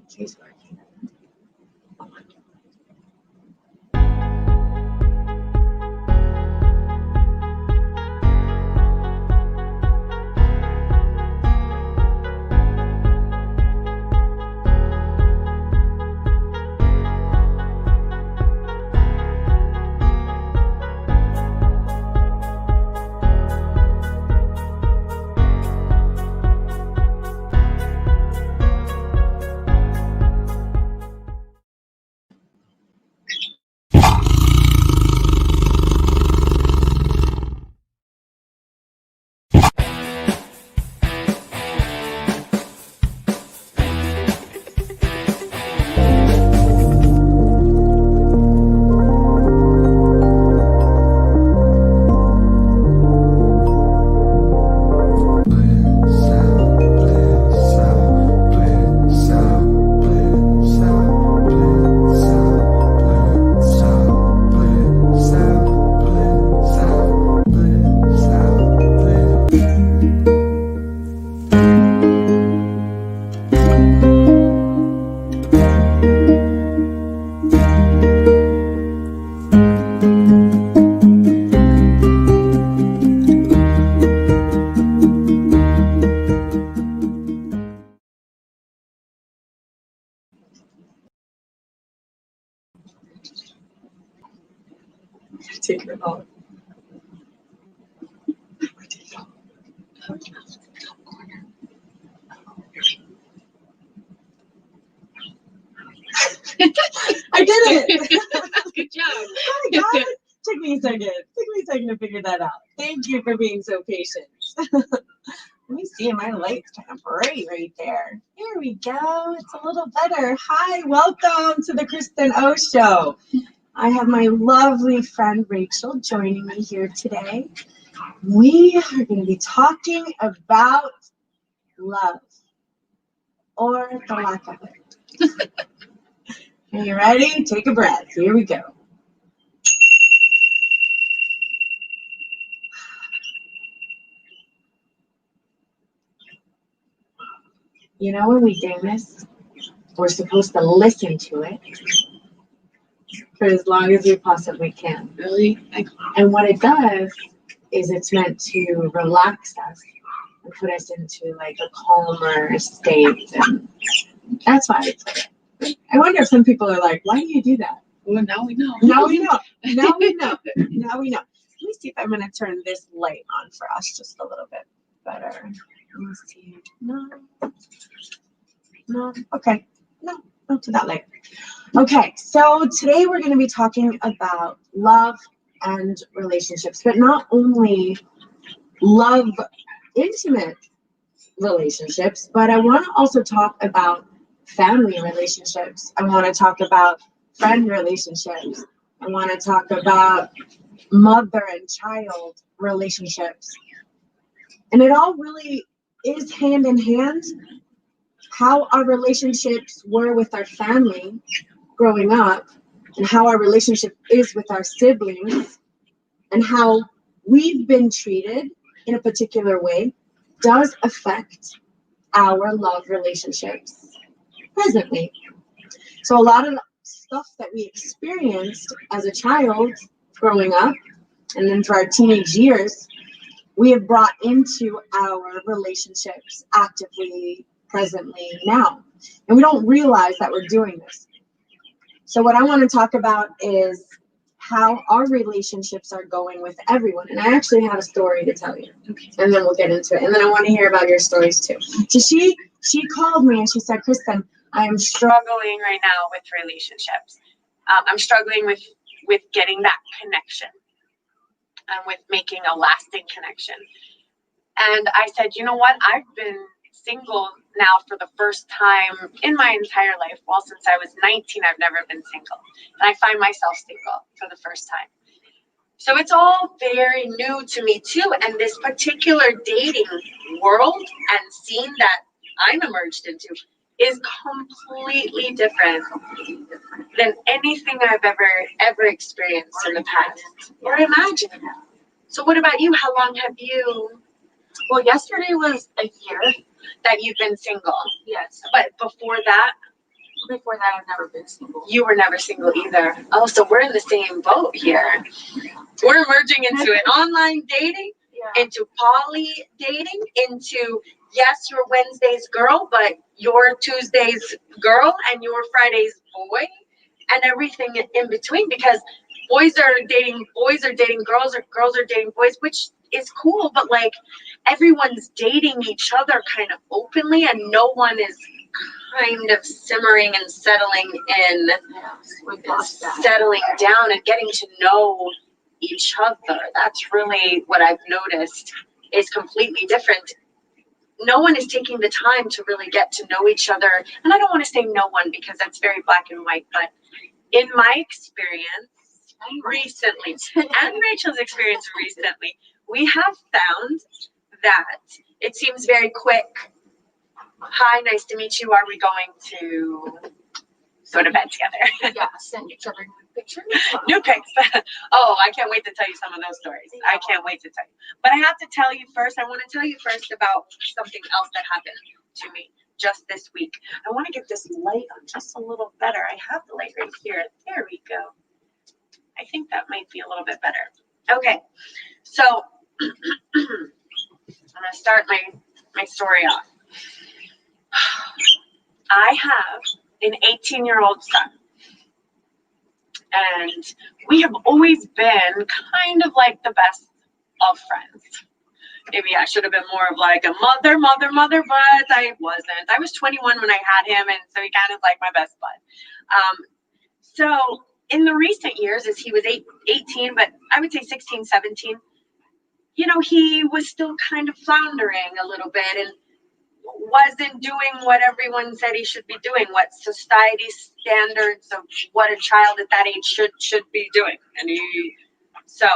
She's working. Take her off. I did it. Good job. Oh my God. Took me a second to figure that out. Thank you for being so patient. Let me see, my light's kind of bright right there. Here we go. It's a little better. Hi, welcome to the Kristen O Show. I have my lovely friend Rachael joining me here today. We are going to be talking about love, or the lack of it. Are you ready? Take a breath. Here we go. You know, when we do this, we're supposed to listen to it for as long as we possibly can. Really? And what it does is it's meant to relax us and put us into like a calmer state. And that's why I play it. I wonder if some people are like, why do you do that? Well, now we know. Now we know. Now we know. Now we know. Let me see if I'm going to turn this light on for us just a little bit better. Let me see. No. No. Okay. No. Not to that light. Okay. So today we're going to be talking about love and relationships, but not only love, intimate relationships, but I want to also talk about family relationships. I want to talk about friend relationships. I want to talk about mother and child relationships. And it all really is hand in hand. How our relationships were with our family growing up, and how our relationship is with our siblings, and how we've been treated in a particular way does affect our love relationships presently. So a lot of stuff that we experienced as a child growing up and then through our teenage years, we have brought into our relationships actively, presently, now. And we don't realize that we're doing this. So what I want to talk about is how our relationships are going with everyone. And I actually have a story to tell you. Okay. And then we'll get into it. And then I want to hear about your stories too. So she called me and she said, Kristen, I am struggling right now with relationships. I'm struggling with getting that connection and with making a lasting connection. And I said, you know what? I've been single now for the first time in my entire life. Well, since I was 19, I've never been single. And I find myself single for the first time. So it's all very new to me too. And this particular dating world and scene that I'm immersed into is completely different than anything I've ever experienced in the past or imagined. So what about you? How long have you? Well, yesterday was a year that you've been single. Yes. But before that? Before that, I've never been single. You were never single either. Oh, so we're in the same boat here. We're merging into an online dating, into poly dating, into, yes, you're Wednesday's girl, but you're Tuesday's girl and you're Friday's boy, and everything in between, because boys are dating girls, or girls are dating boys, which is cool, but like everyone's dating each other kind of openly, and no one is kind of simmering and settling in, settling down and getting to know each other. That's really what I've noticed is completely different. No one is taking the time to really get to know each other. And I don't want to say no one because that's very black and white, but in my experience recently, and Rachel's experience recently, we have found that it seems very quick. Hi, nice to meet you. Are we going to go to bed together? Yeah, send each other new pictures. New pics. Oh, I can't wait to tell you some of those stories. I can't wait to tell you. But I have to tell you first, I want to tell you first about something else that happened to me just this week. I want to get this light on just a little better. I have the light right here. There we go. I think that might be a little bit better. Okay, so I'm going to start my story off. I have an 18-year-old son, and we have always been kind of like the best of friends. Maybe I should have been more of like a mother, but I wasn't. I was 21 when I had him, and so he kind of like my best bud. So in the recent years, as he was 18, but I would say 16, 17, you know, he was still kind of floundering a little bit and wasn't doing what everyone said he should be doing, what society's standards of what a child at that age should be doing. And so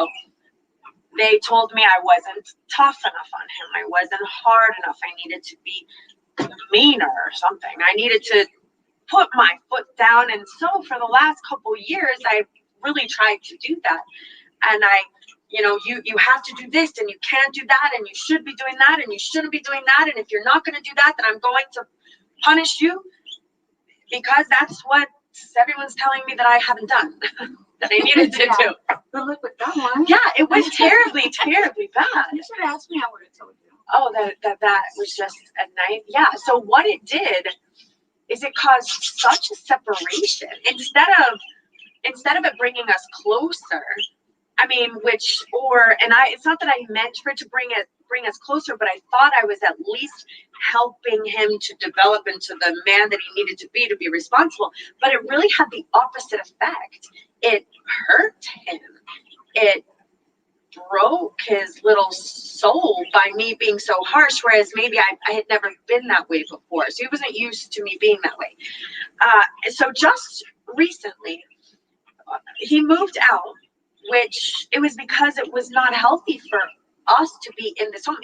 they told me I wasn't tough enough on him. I wasn't hard enough. I needed to be meaner or something. I needed to put my foot down. And so for the last couple years, I really tried to do that. And you have to do this and you can't do that and you should be doing that and you shouldn't be doing that. And if you're not going to do that, then I'm going to punish you, because that's what everyone's telling me that I haven't done, that I needed to do. But look what that one. Yeah, it was terribly, terribly bad. You should have asked me, I would have told you. Oh, that was just a night. Yeah, so what it did is it caused such a separation. Instead of it bringing us closer, I mean, it's not that I meant for it to bring us closer, but I thought I was at least helping him to develop into the man that he needed to be responsible. But it really had the opposite effect. It hurt him. It broke his little soul by me being so harsh, whereas maybe I had never been that way before. So he wasn't used to me being that way. So just recently, he moved out, which it was because it was not healthy for us to be in this home.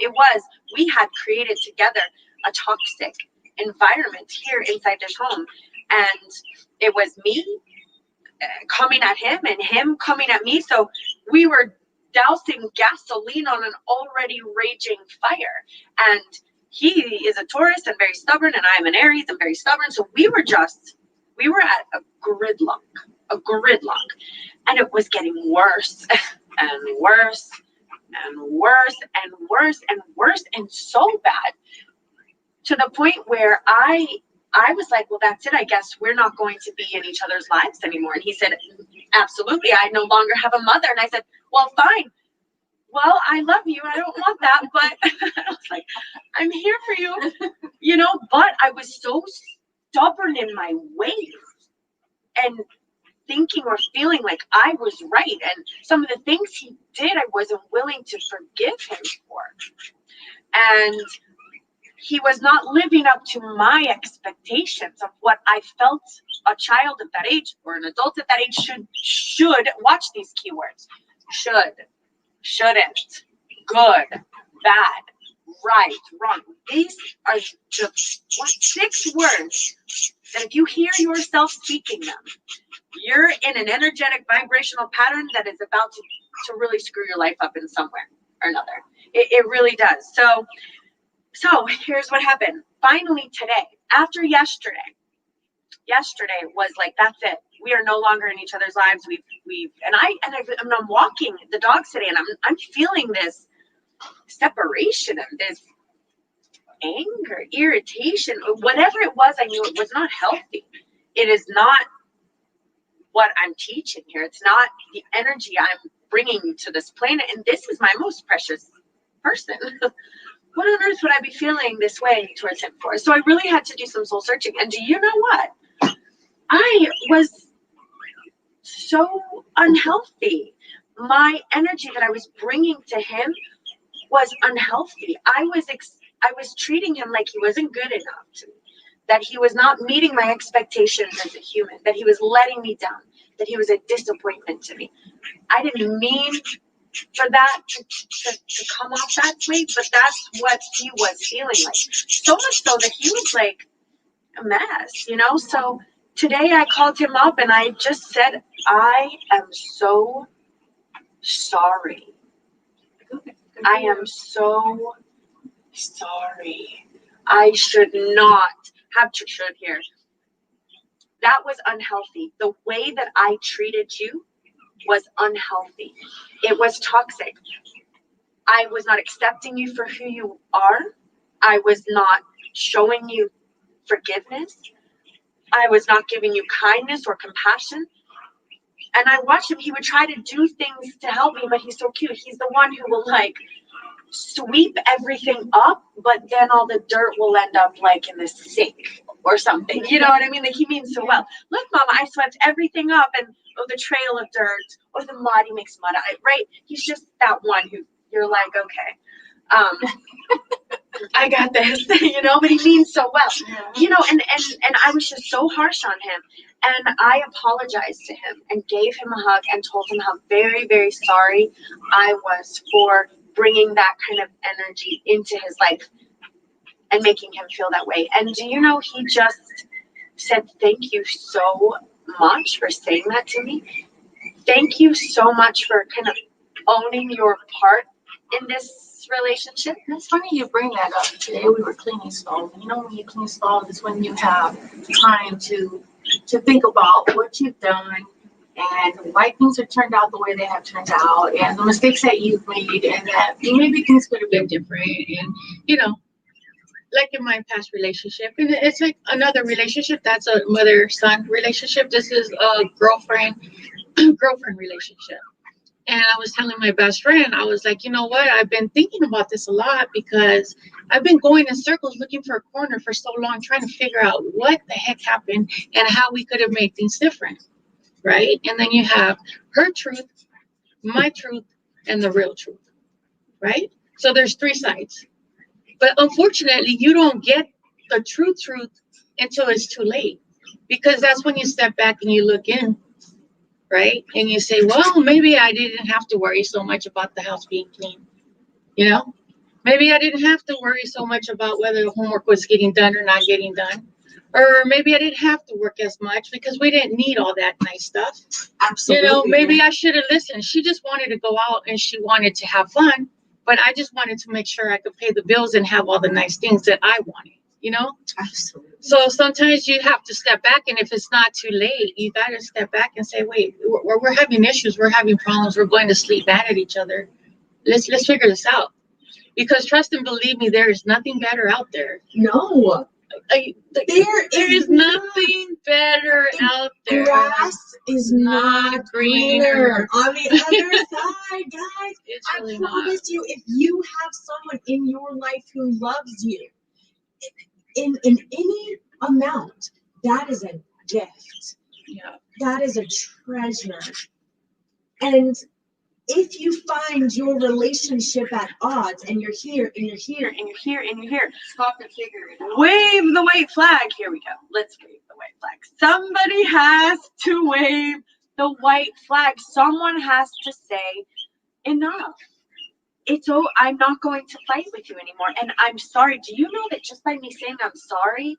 We had created together a toxic environment here inside this home. And it was me coming at him and him coming at me. So we were dousing gasoline on an already raging fire. And he is a Taurus and very stubborn, and I'm an Aries and very stubborn. So we were at a gridlock. And it was getting worse and worse and worse and worse and worse, and so bad to the point where I was like, well, that's it. I guess we're not going to be in each other's lives anymore. And he said, absolutely. I no longer have a mother. And I said, well, fine. Well, I love you. I don't want that. But I was like, I'm here for you, but I was so stubborn in my ways and thinking or feeling like I was right. And some of the things he did, I wasn't willing to forgive him for. And he was not living up to my expectations of what I felt a child at that age or an adult at that age should watch these keywords. Should, shouldn't, good, bad, right, wrong. These are the 6 words that if you hear yourself speaking them, you're in an energetic vibrational pattern that is about to really screw your life up in some way or another. It really does. So here's what happened. Finally today, after yesterday, yesterday was like, that's it. We are no longer in each other's lives. I'm walking the dogs today, and I'm feeling this separation and this anger, irritation, whatever it was. I knew it was not healthy. It is not what I'm teaching here. It's not the energy I'm bringing to this planet. And this is my most precious person. What on earth would I be feeling this way towards him for? So I really had to do some soul searching. And do you know what? I was so unhealthy. My energy that I was bringing to him was unhealthy. I was treating him like he wasn't good enough to me, that he was not meeting my expectations as a human, that he was letting me down, that he was a disappointment to me. I didn't mean for that to come off that way, but that's what he was feeling like. So much so that he was like a mess, you know? So today I called him up and I just said, I am so sorry. I am so sorry. I should not have to should here. That was unhealthy. The way that I treated you was unhealthy. It was toxic. I was not accepting you for who you are. I was not showing you forgiveness. I was not giving you kindness or compassion. And I watched him. He would try to do things to help me, but he's so cute. He's the one who will like sweep everything up, but then all the dirt will end up like in the sink or something. You know what I mean? Like he means so well. Look, Mama, I swept everything up, and the trail of dirt or the mud, he makes mud. Right? He's just that one who you're like, okay, I got this, you know. But he means so well, you know. And I was just so harsh on him, and I apologized to him and gave him a hug and told him how very, very sorry I was for bringing that kind of energy into his life and making him feel that way. And do you know, he just said, thank you so much for saying that to me. Thank you so much for kind of owning your part in this relationship. It's funny you bring that up. Today we were cleaning stalls. You know, when you clean stalls, it's when you have time to think about what you've done and why things have turned out the way they have turned out, and the mistakes that you've made, and that maybe things could have been different. And you know, like in my past relationship, and it's like another relationship that's a mother-son relationship. This is a girlfriend relationship. And I was telling my best friend, I was like, you know what? I've been thinking about this a lot because I've been going in circles looking for a corner for so long, trying to figure out what the heck happened and how we could have made things different. Right? And then you have her truth, my truth, and the real truth. Right? So there's three sides. But unfortunately, you don't get the truth until it's too late. Because that's when you step back and you look in. Right? And you say, well, maybe I didn't have to worry so much about the house being clean. You know? Maybe I didn't have to worry so much about whether the homework was getting done or not getting done. Or maybe I didn't have to work as much because we didn't need all that nice stuff. Absolutely. You know, maybe I should have listened. She just wanted to go out and she wanted to have fun. But I just wanted to make sure I could pay the bills and have all the nice things that I wanted. You know? Absolutely. So sometimes you have to step back, and if it's not too late, you got to step back and say, wait, we're having issues. We're having problems. We're going to sleep mad at each other. Let's figure this out. Because trust and believe me, there is nothing better out there. No. There is nothing better out there. Grass is not greener. On the other side, guys. It's I really promise you, if you have someone in your life who loves you in any amount, that is a gift. Yeah. That is a treasure. And if you find your relationship at odds and you're here and you're here and you're here and you're here, Stop and figure it out. wave the white flag. Here we go. Let's wave the white flag. Somebody has to wave the white flag. Someone has to say enough. I'm not going to fight with you anymore. And I'm sorry. Do you know that just by me saying I'm sorry,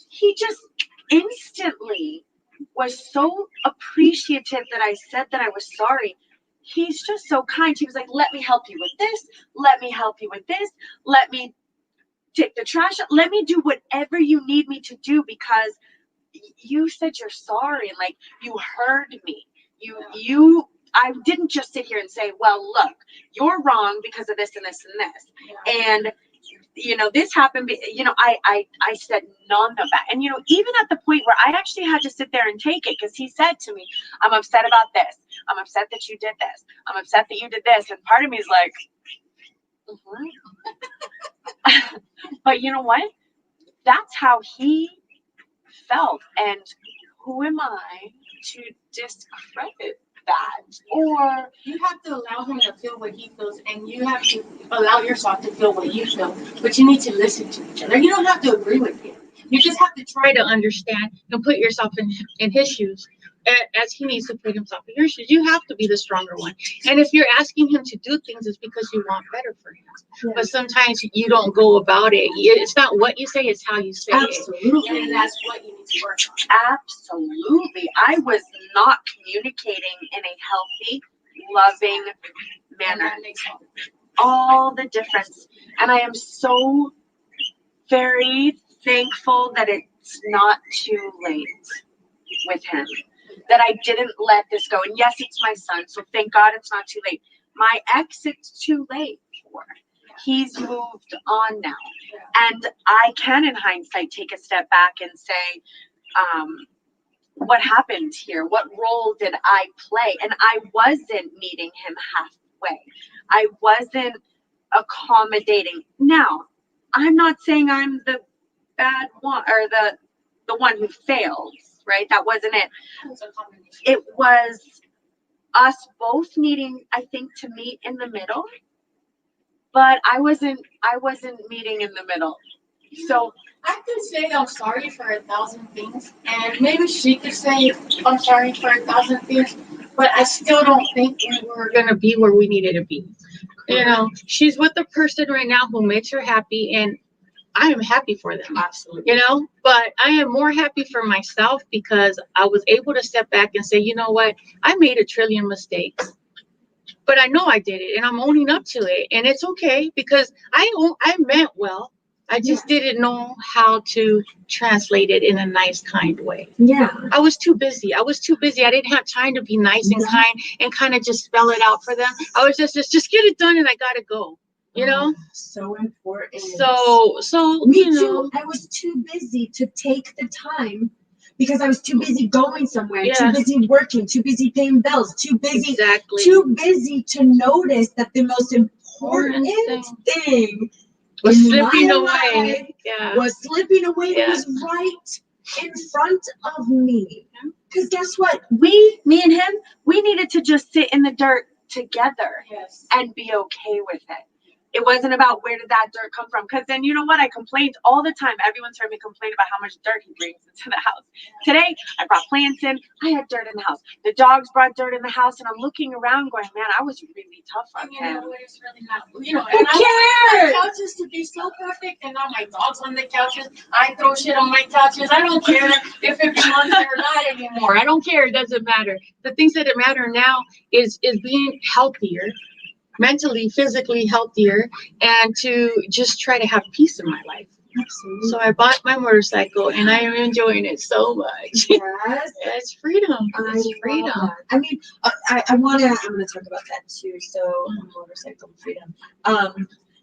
he just instantly was so appreciative that I said that I was sorry. He's just so kind. He was like, let me help you with this. Let me help you with this. Let me take the trash out. Let me do whatever you need me to do, because you said you're sorry, and like you heard me. I didn't just sit here and say, well, look, you're wrong because of this and this and this. And this happened, I said none of that. And, even at the point where I actually had to sit there and take it, because he said to me, I'm upset about this. I'm upset that you did this. I'm upset that you did this. And part of me is like, but you know what? That's how he felt. And who am I to discredit that? Or you have to allow him to feel what he feels, and you have to allow yourself to feel what you feel. But you need to listen to each other. You don't have to agree with him. You just have to try to understand and put yourself in his shoes, as he needs to put himself in your shoes. You have to be the stronger one. And if you're asking him to do things, it's because you want better for him. Yeah. But sometimes you don't go about it. It's not what you say, it's how you say Absolutely. it. And that's what you need to work on. Absolutely. I was not communicating in a healthy, loving manner. All the difference. And I am so very thankful that it's not too late with him, that I didn't let this go. And yes, it's my son, so thank God it's not too late. My ex, it's too late for. He's moved on now. And I can, in hindsight, take a step back and say, what happened here? What role did I play? And I wasn't meeting him halfway. I wasn't accommodating. Now, I'm not saying I'm the bad one or the one who failed, right? That wasn't it. It was us both needing, I think, to meet in the middle. But I wasn't meeting in the middle. So I could say I'm sorry for 1,000 things, and maybe she could say I'm sorry for 1,000 things, but I still don't think we were gonna be where we needed to be. She's with a person right now who makes her happy, and I am happy for them. Absolutely. But I am more happy for myself because I was able to step back and say, you know what, I made a trillion mistakes. But I know I did it, and I'm owning up to it, and it's okay because I meant well. I just didn't know how to translate it in a nice, kind way. Yeah. I was too busy. I didn't have time to be nice and kind and kind of just spell it out for them. I was just get it done, and I gotta go. So important. So me too. I was too busy to take the time. Because I was too busy going somewhere, too busy working, too busy paying bills, too busy to notice that the most important thing was slipping away. Was slipping away. It was right in front of me. Because guess what? Me and him, we needed to just sit in the dirt together and be okay with it. It wasn't about where did that dirt come from. Because then, you know what? I complained all the time. Everyone's heard me complain about how much dirt he brings into the house. Today, I brought plants in. I had dirt in the house. The dogs brought dirt in the house. And I'm looking around going, man, I was really tough on him. It's really not, and I want my couches to be so perfect. And now my dog's on the couches. I throw shit on my couches. I don't care if it belongs there or not anymore. I don't care. It doesn't matter. The things that matter now is being healthier. Mentally, physically healthier, and to just try to have peace in my life. Absolutely. So I bought my motorcycle, and I am enjoying it so much. Yes, it's freedom. It's freedom. I mean, I'm gonna talk about that too. So motorcycle freedom.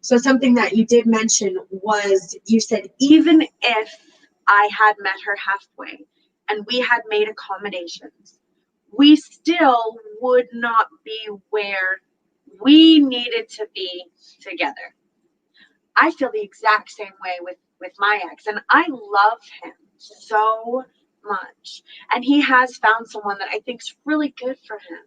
So something that you did mention was you said even if I had met her halfway and we had made accommodations, we still would not be where we needed to be together. I feel the exact same way with my ex, and I love him so much. And he has found someone that I think is really good for him.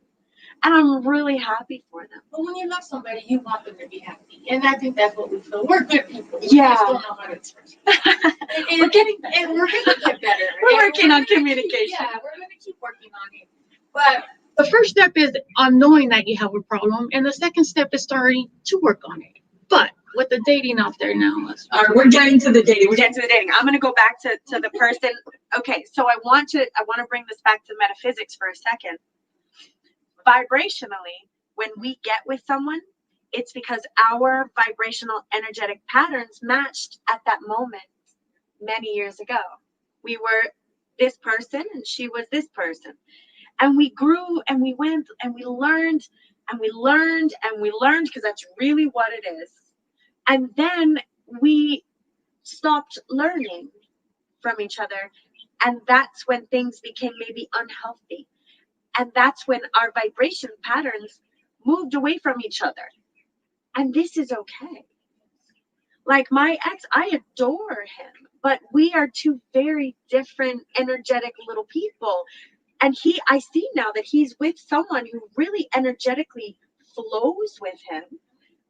And I'm really happy for them. But when you love somebody, you want them to be happy. And I think that's what we feel. We're good people. We just don't know how to express it. We're getting better. We're going to get better. We're working on communication. We're going to keep working on it. But the first step is on knowing that you have a problem, and the second step is starting to work on it. But with the dating out there now, all right, we're getting to the dating. I'm going to go back to the person. Okay, so I want to bring this back to metaphysics for a second. Vibrationally, when we get with someone, it's because our vibrational energetic patterns matched at that moment many years ago. We were this person and she was this person. And we grew and we went and we learned and we learned and we learned, because that's really what it is. And then we stopped learning from each other. And that's when things became maybe unhealthy. And that's when our vibration patterns moved away from each other. And this is okay. Like my ex, I adore him, but we are two very different energetic little people. And I see now that he's with someone who really energetically flows with him.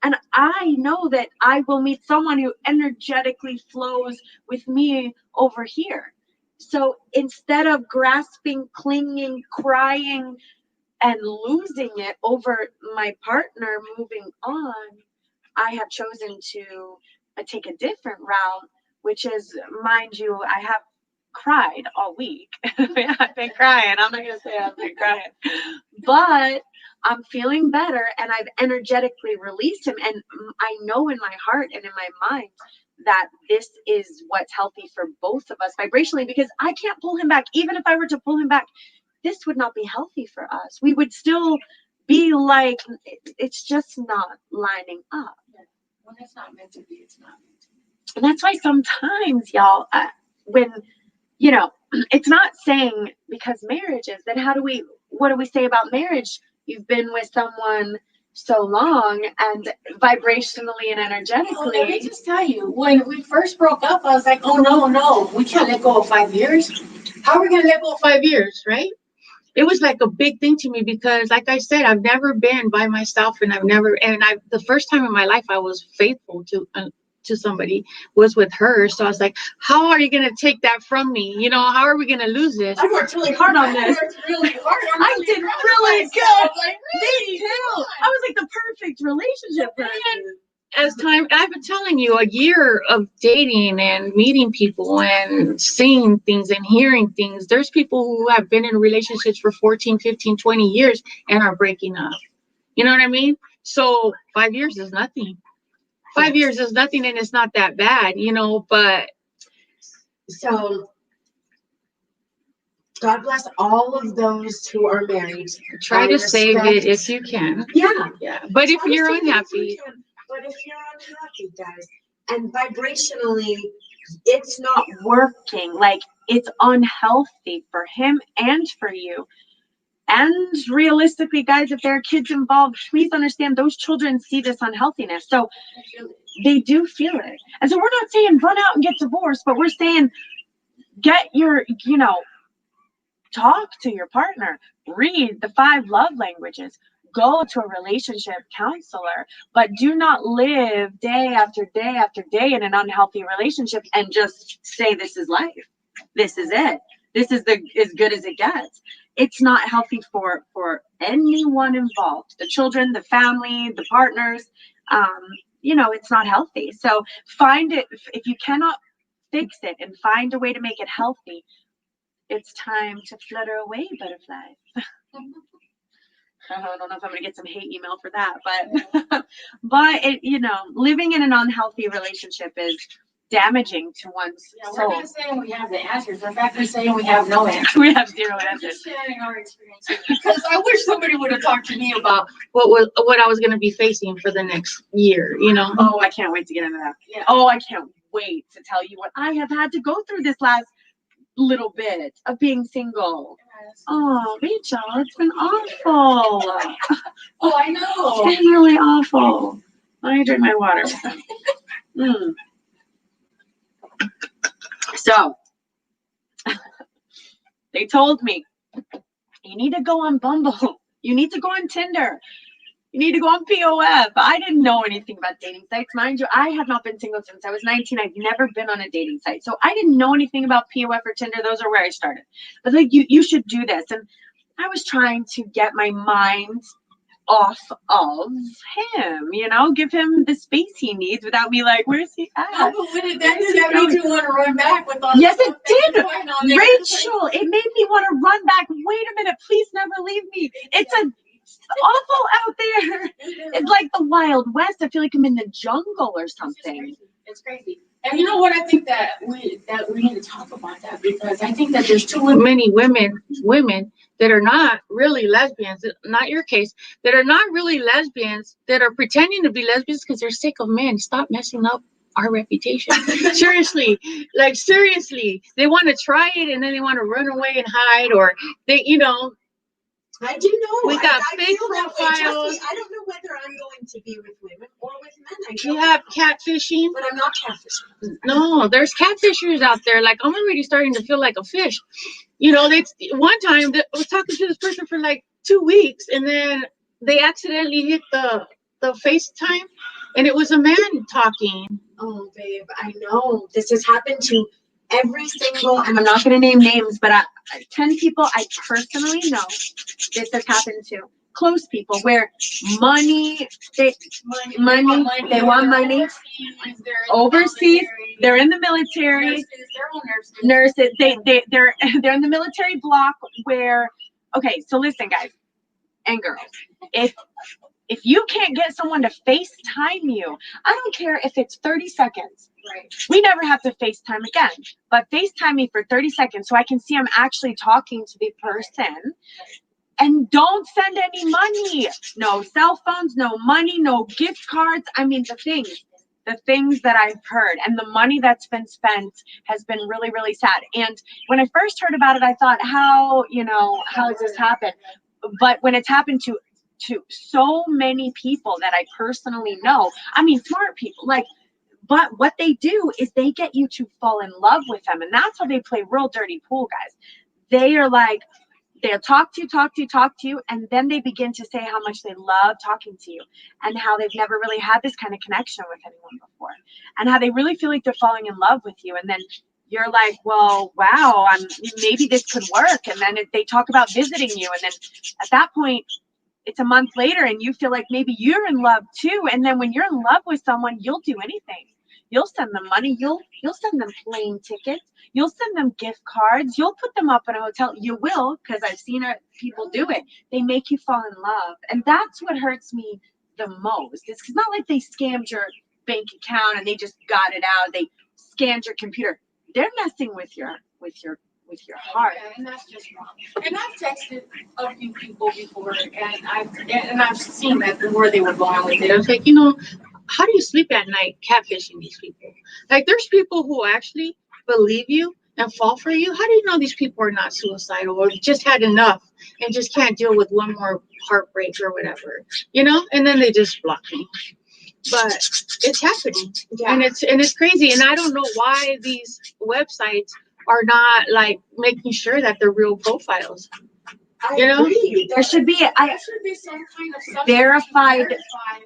And I know that I will meet someone who energetically flows with me over here. So instead of grasping, clinging, crying, and losing it over my partner moving on, I have chosen to take a different route, which is, mind you, I have cried all week. I've been crying. I'm not gonna say I've been crying, but I'm feeling better, and I've energetically released him. And I know in my heart and in my mind that this is what's healthy for both of us vibrationally, because I can't pull him back. Even if I were to pull him back, this would not be healthy for us. We would still be like, it's just not lining up. When it's not meant to be, it's not meant to be. And that's why sometimes, y'all, when, you know, it's not saying because marriage is, then what do we say about marriage? You've been with someone so long and vibrationally and energetically. Well, let me just tell you, when we first broke up, I was like, oh, no, we can't let go of 5 years. How are we going to let go of 5 years, right? It was like a big thing to me because, like I said, I've never been by myself, and the first time in my life I was faithful to somebody was with her. So I was like, how are you going to take that from me? You know, how are we going to lose this? I worked really hard on this. I did really good. Like, me too. I was like the perfect relationship person. As time, I've been telling you, a year of dating and meeting people and seeing things and hearing things. There's people who have been in relationships for 14, 15, 20 years and are breaking up. You know what I mean? So 5 years is nothing. 5 years is nothing, and it's not that bad, you know, but. So God bless all of those who are married. Try to save it if you can. Yeah. But if you're unhappy. But if you're unhappy, guys, and vibrationally, it's not working. Like, it's unhealthy for him and for you. And realistically, guys, if there are kids involved, please understand those children see this unhealthiness. So they do feel it. And so we're not saying run out and get divorced, but we're saying get your, talk to your partner, read the 5 love languages, go to a relationship counselor, but do not live day after day after day in an unhealthy relationship and just say this is life. This is it. This is as good as it gets. It's not healthy for anyone involved. The children, the family, the partners, it's not healthy. So find it, if you cannot fix it and find a way to make it healthy, it's time to flutter away, butterflies. I don't know if I'm going to get some hate email for that, but living in an unhealthy relationship is damaging to one's soul. We're not saying we have the answers. In fact, we're saying we have no answers. We have 0 answers. Just sharing our experiences, because I wish somebody would have talked to me about what I was going to be facing for the next year, Oh, I can't wait to get into that. Yeah. Oh, I can't wait to tell you what I have had to go through this last little bit of being single. Yes. Oh, Rachel, it's been awful. Oh, I know. It's been really awful. Let me drink my water. So, they told me, you need to go on Bumble. You need to go on Tinder. You need to go on POF. I didn't know anything about dating sites. Mind you, I have not been single since I was 19. I've never been on a dating site. So I didn't know anything about POF or Tinder. Those are where I started. But like, you should do this. And I was trying to get my mind off of him, give him the space he needs without me like, where's he at? Oh, but when it that made you want to run back with all yes, it did. Rachel, it made me want to run back. Wait a minute, please never leave me. It's awful out there. It's like the Wild West. I feel like I'm in the jungle or something. It's crazy. And you know what? I think that we need to talk about that, because I think that there's too many women that are not really lesbians, not your case, that are not really lesbians, that are pretending to be lesbians because they're sick of men. Stop messing up our reputation. Seriously, they want to try it and then they want to run away and hide, or they, I do know. We got I fake feel that way. profiles. Trust me, I don't know whether I'm going to be with women or with men. I You don't have know. catfishing. But I'm not catfishing. No, there's catfishers out there. Like, I'm already starting to feel like a fish. They one time I was talking to this person for like 2 weeks, and then they accidentally hit the FaceTime, and it was a man talking. Oh, babe, I know. This has happened to every single, and I'm not going to name names, but 10 people I personally know this has happened to. Close people where they want money. Overseas, they're in the military. Nurses, they're in the military block where, okay, so listen, guys and girls, if you can't get someone to FaceTime you, I don't care if it's 30 seconds. Right. We never have to FaceTime again, but FaceTime me for 30 seconds so I can see I'm actually talking to the person. And don't send any money. No cell phones, no money, no gift cards. I mean, the things that I've heard and the money that's been spent has been really, really sad. And when I first heard about it, I thought, how has this happened? But when it's happened to so many people that I personally know, I mean, smart people, but what they do is they get you to fall in love with them. And that's how they play real dirty pool, guys. They are like, they'll talk to you, and then they begin to say how much they love talking to you and how they've never really had this kind of connection with anyone before and how they really feel like they're falling in love with you. And then you're like, well, wow, maybe this could work. And then they talk about visiting you. And then at that point, it's a month later and you feel like maybe you're in love too. And then when you're in love with someone, you'll do anything. You'll send them money. You'll send them plane tickets. You'll send them gift cards. You'll put them up in a hotel. You will, because I've seen people do it. They make you fall in love. And that's what hurts me the most. It's not like they scammed your bank account and they just got it out. They scanned your computer. They're messing with your heart. Yeah, and that's just wrong. And I've texted a few people before, and I've seen that where they were going with it. I was like, how do you sleep at night catfishing these people? Like, there's people who actually believe you and fall for you. How do you know these people are not suicidal or just had enough and just can't deal with one more heartbreak or whatever, and then they just block me. But it's happening. Yeah. And it's crazy. And I don't know why these websites are not like making sure that they're real profiles. I agree. There should be some kind of verified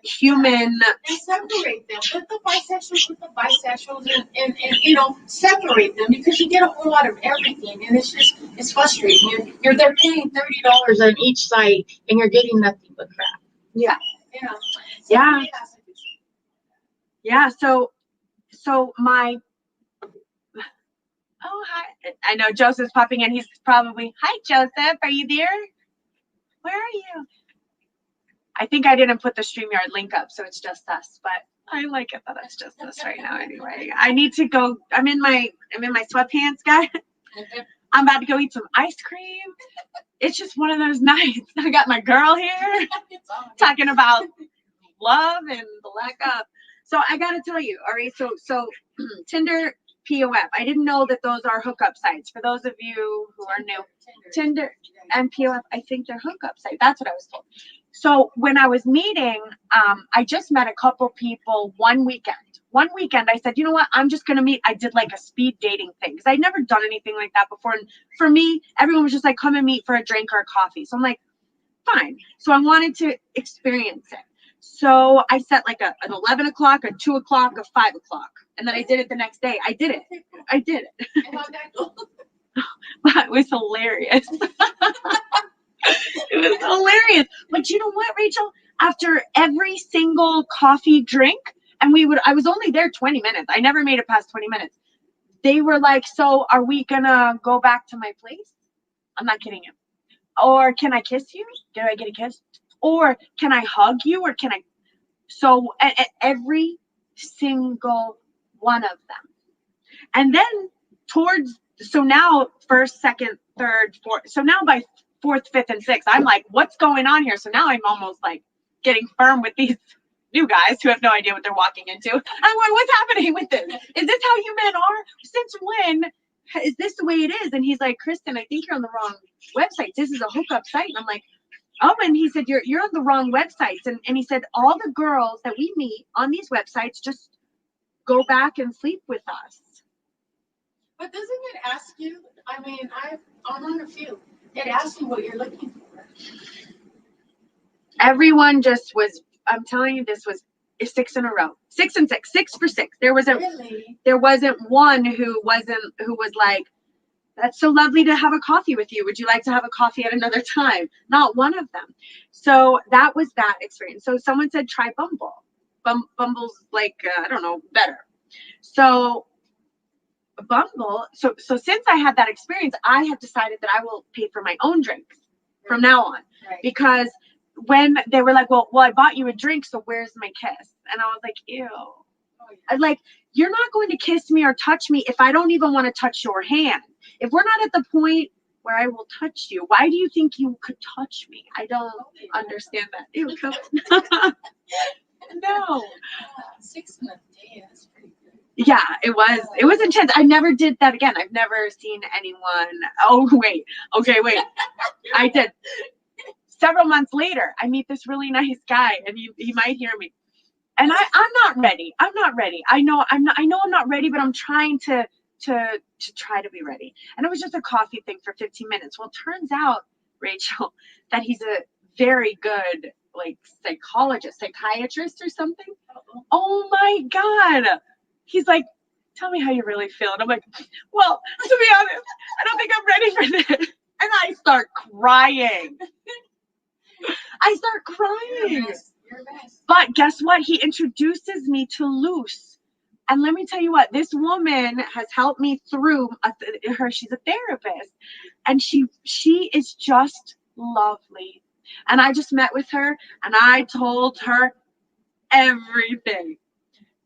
human. And separate them. Put the bisexuals with the bisexuals, and separate them, because you get a whole lot of everything, and it's frustrating. They're paying $30 on each site, and you're getting nothing but crap. Yeah. Yeah. Yeah. So my. Oh, hi. I know Joseph's popping in. He's probably, hi, Joseph. Are you there? Where are you? I think I didn't put the StreamYard link up, so it's just us. But I like it that it's just us right now anyway. I need to go. I'm in my sweatpants, guys. I'm about to go eat some ice cream. It's just one of those nights. I got my girl here talking about love and the lack of. So I got to tell you, all right, so Tinder, POF. I didn't know that those are hookup sites. For those of you who are new, Tinder and POF, I think they're hookup sites. That's what I was told. So when I was meeting, I just met a couple people one weekend. One weekend, I said, you know what? I'm just going to meet. I did like a speed dating thing because I'd never done anything like that before. And for me, everyone was just like, come and meet for a drink or a coffee. So I'm like, fine. So I wanted to experience it. So I set like an 11 o'clock, a 2 o'clock, a 5 o'clock. And then I did it the next day. I did it. It was hilarious. It was hilarious. But you know what, Rachel? After every single coffee drink, and I was only there 20 minutes. I never made it past 20 minutes. They were like, so are we gonna go back to my place? I'm not kidding you. Or can I kiss you? Can I get a kiss? Or can I hug you? Or can I? So every single one of them And then so now first, second, third, fourth. So now by fourth, fifth, and sixth, I'm like, what's going on here? So now I'm almost like getting firm with these new guys who have no idea what they're walking into. I'm like, what's happening with this? Is this how you men are? Since when is this the way it is? And he's like, Kristen, I think you're on the wrong website. This is a hookup site. And I'm like, oh, and he said, you're on the wrong websites. And he said, all the girls that we meet on these websites just go back and sleep with us. But doesn't it ask you? I mean, I'm on a few. It asks you what you're looking for. Everyone just was. I'm telling you, this was 6 in a row. 6 and 6. 6 for 6. There wasn't one who was like, that's so lovely to have a coffee with you. Would you like to have a coffee at another time? Not one of them. So that was that experience. So someone said, try Bumble. Bumble's like, I don't know, better. So Bumble. So since I had that experience, I have decided that I will pay for my own drinks from now on. Right. Because when they were like, well, I bought you a drink, so where's my kiss? And I was like, ew. Oh, yeah. Like, you're not going to kiss me or touch me if I don't even want to touch your hand. If we're not at the point where I will touch you, why do you think you could touch me? I don't understand that. Ew, no. 6 in a day, that's pretty good. Yeah, it was intense. I never did that again. I've never seen anyone. Oh, wait. Okay, wait. I did. Several months later, I meet this really nice guy, and he might hear me. And I'm not ready. I'm not ready. I know I'm not ready, but I'm trying to try to be ready. And it was just a coffee thing for 15 minutes. Well, it turns out, Rachel, that he's a very good like psychiatrist or something. Uh-oh. Oh my God. He's like, tell me how you really feel. And I'm like, well, to be honest, I don't think I'm ready for this. And I start crying. You're a mess. But guess what? He introduces me to Luce. And let me tell you what, this woman has helped me through she's a therapist. And she is just lovely. And I just met with her and I told her everything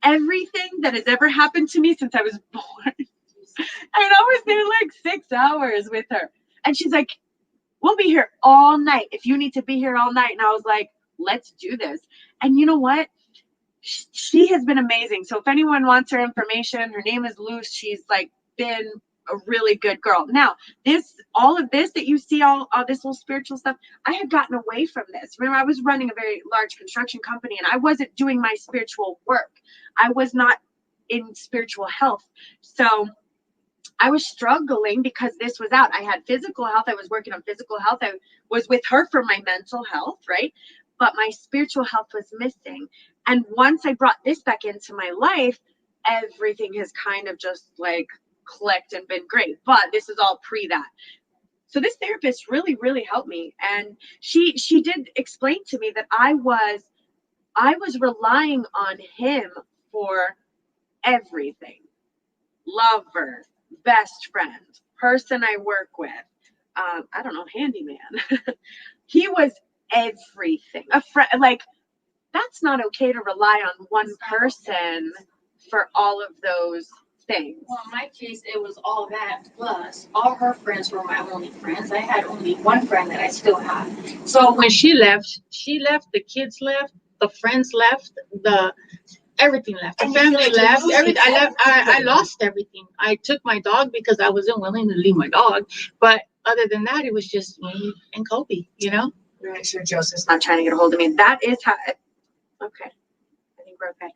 that has ever happened to me since I was born. And I was there like 6 hours with her. And she's like, we'll be here all night if you need to be here all night. And I was like, let's do this. And you know what? She has been amazing. So if anyone wants her information, her name is Luce. She's like been a really good girl. Now, all of this that you see, all this little spiritual stuff, I had gotten away from this. Remember, I was running a very large construction company and I wasn't doing my spiritual work. I was not in spiritual health. So I was struggling because this was out. I had physical health. I was working on physical health. I was with her for my mental health, right? But my spiritual health was missing. And once I brought this back into my life, everything has kind of just like clicked and been great. But this is all pre that. So this therapist really, really helped me. And she did explain to me that I was relying on him for everything. Lover, best friend, person I work with, I don't know, handyman. He was everything. A friend, like, that's not okay to rely on one person for all of those things. Well, in my case, it was all that plus all her friends were my only friends. I had only one friend that I still have. So when she left, the kids left, the friends left, everything left. The family left. Everything. I lost everything. I took my dog because I wasn't willing to leave my dog. But other than that, it was just me and Kobe, you know? Make sure Joseph's not trying to get a hold of me. That is how, okay. I think we're okay.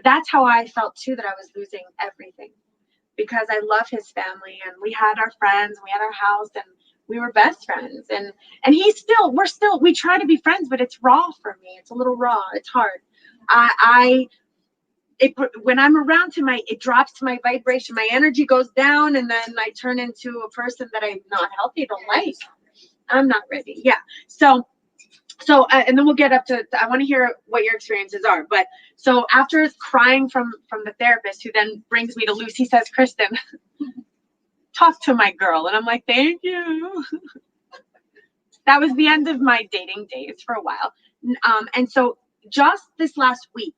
That's how I felt too, that I was losing everything. Because I love his family and we had our friends, we had our house and we were best friends. And we try to be friends, but it's raw for me. It's a little raw. It's hard. When I'm around him, it drops to my vibration. My energy goes down and then I turn into a person that I'm not healthy. I don't like. I'm not ready. Yeah. So, and then we'll get up to, I want to hear what your experiences are. But so after crying from the therapist, who then brings me to Luce, he says, Kristen, talk to my girl. And I'm like, thank you. That was the end of my dating days for a while. And so just this last week,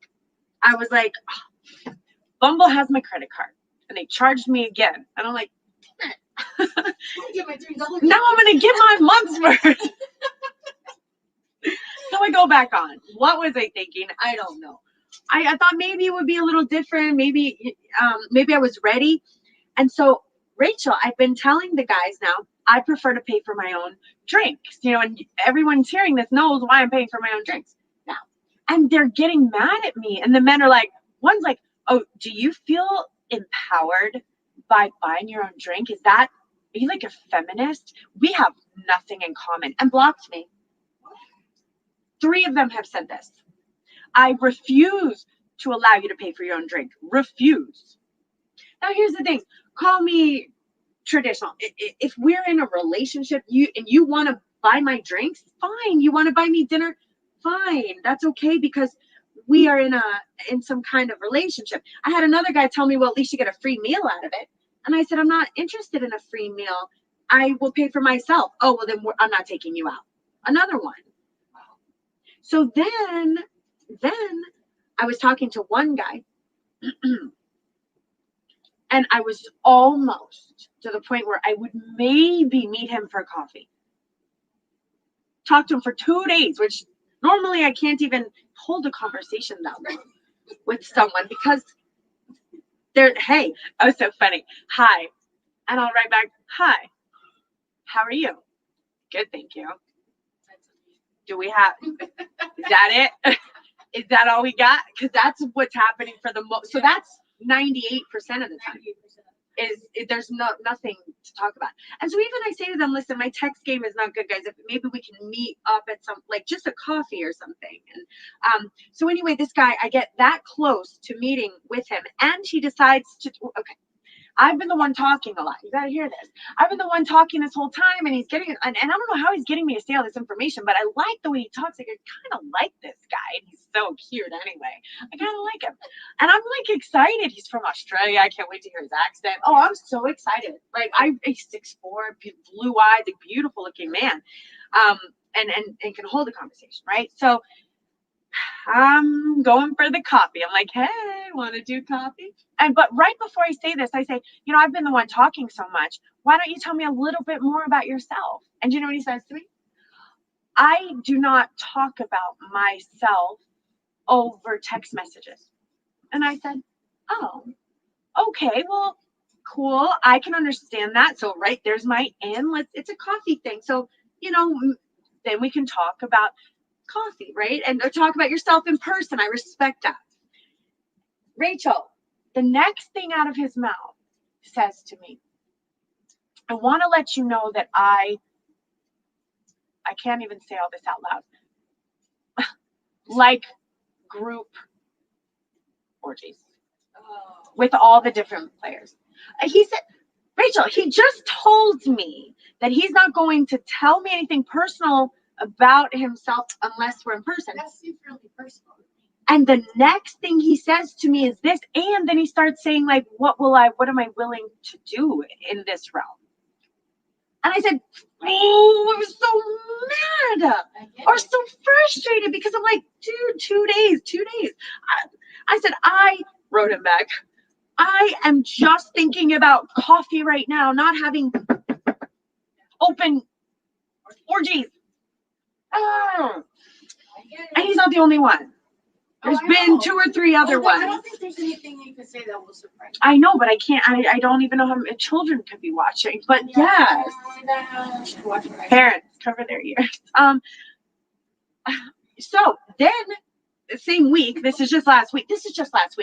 I was like, oh, Bumble has my credit card. And they charged me again. And I'm like, I get my $3. now I'm going to get my month's worth. So I go back on. What was I thinking? I don't know. I thought maybe it would be a little different. Maybe I was ready. And so, Rachel, I've been telling the guys now, I prefer to pay for my own drinks. You know, and everyone's hearing this knows why I'm paying for my own drinks now. And they're getting mad at me. And the men are like, one's like, oh, do you feel empowered by buying your own drink? Are you like a feminist? We have nothing in common. And blocked me. 3 of them have said this. I refuse to allow you to pay for your own drink. Refuse. Now, here's the thing. Call me traditional. If we're in a relationship, you want to buy my drinks, fine. You want to buy me dinner, fine. That's okay, because we are in some kind of relationship. I had another guy tell me, well, at least you get a free meal out of it. And I said, I'm not interested in a free meal. I will pay for myself. Oh, well, then I'm not taking you out. Another one. So then I was talking to one guy and I was almost to the point where I would maybe meet him for coffee. Talk to him for 2 days, which normally I can't even hold a conversation that long with someone because hey, oh, so funny. Hi. And I'll write back, hi, how are you? Good, thank you. Do we have, is that it? Is that all we got? Because that's what's happening for the most. So that's 98% of the time. There's nothing to talk about. And so even I say to them, listen, my text game is not good, guys. If maybe we can meet up at some, like just a coffee or something. And so anyway, this guy, I get that close to meeting with him, and he decides to. Okay, I've been the one talking a lot. You got to hear this. I've been the one talking this whole time, and he's getting, and I don't know how he's getting me to say all this information, but I like the way he talks. Like, I kind of like this guy, and he's so cute anyway. I kind of like him. And I'm like excited. He's from Australia. I can't wait to hear his accent. Oh, I'm so excited. Like, he's 6'4", blue eyed, a beautiful looking man. And can hold a conversation, right? So I'm going for the coffee. I'm like, hey, want to do coffee? But right before I say this, I say, you know, I've been the one talking so much. Why don't you tell me a little bit more about yourself? And do you know what he says to me? I do not talk about myself over text messages. And I said, oh, okay, well, cool. I can understand that. So right there's my in. It's a coffee thing. So, you know, then we can talk about coffee, right? And talk about yourself in person. I respect that. Rachel, the next thing out of his mouth says to me, I want to let you know that I can't even say all this out loud. Like group orgies with all the different players. He said, Rachel, he just told me that he's not going to tell me anything personal about himself unless we're in person. That seems really personal. And the next thing he says to me is this, and then he starts saying, like, what am I willing to do in this realm? And I said, oh, I was so mad or so frustrated because I'm like, dude, 2 days. I said, I wrote him back. I am just thinking about coffee right now, not having open orgies. Oh. And he's not the only one. There's been 2 or 3 other ones. I don't think there's anything you can say that will surprise you. I know, but I can't. I don't even know how many children could be watching. But yes, parents cover their ears. So then the same week. This is just last week,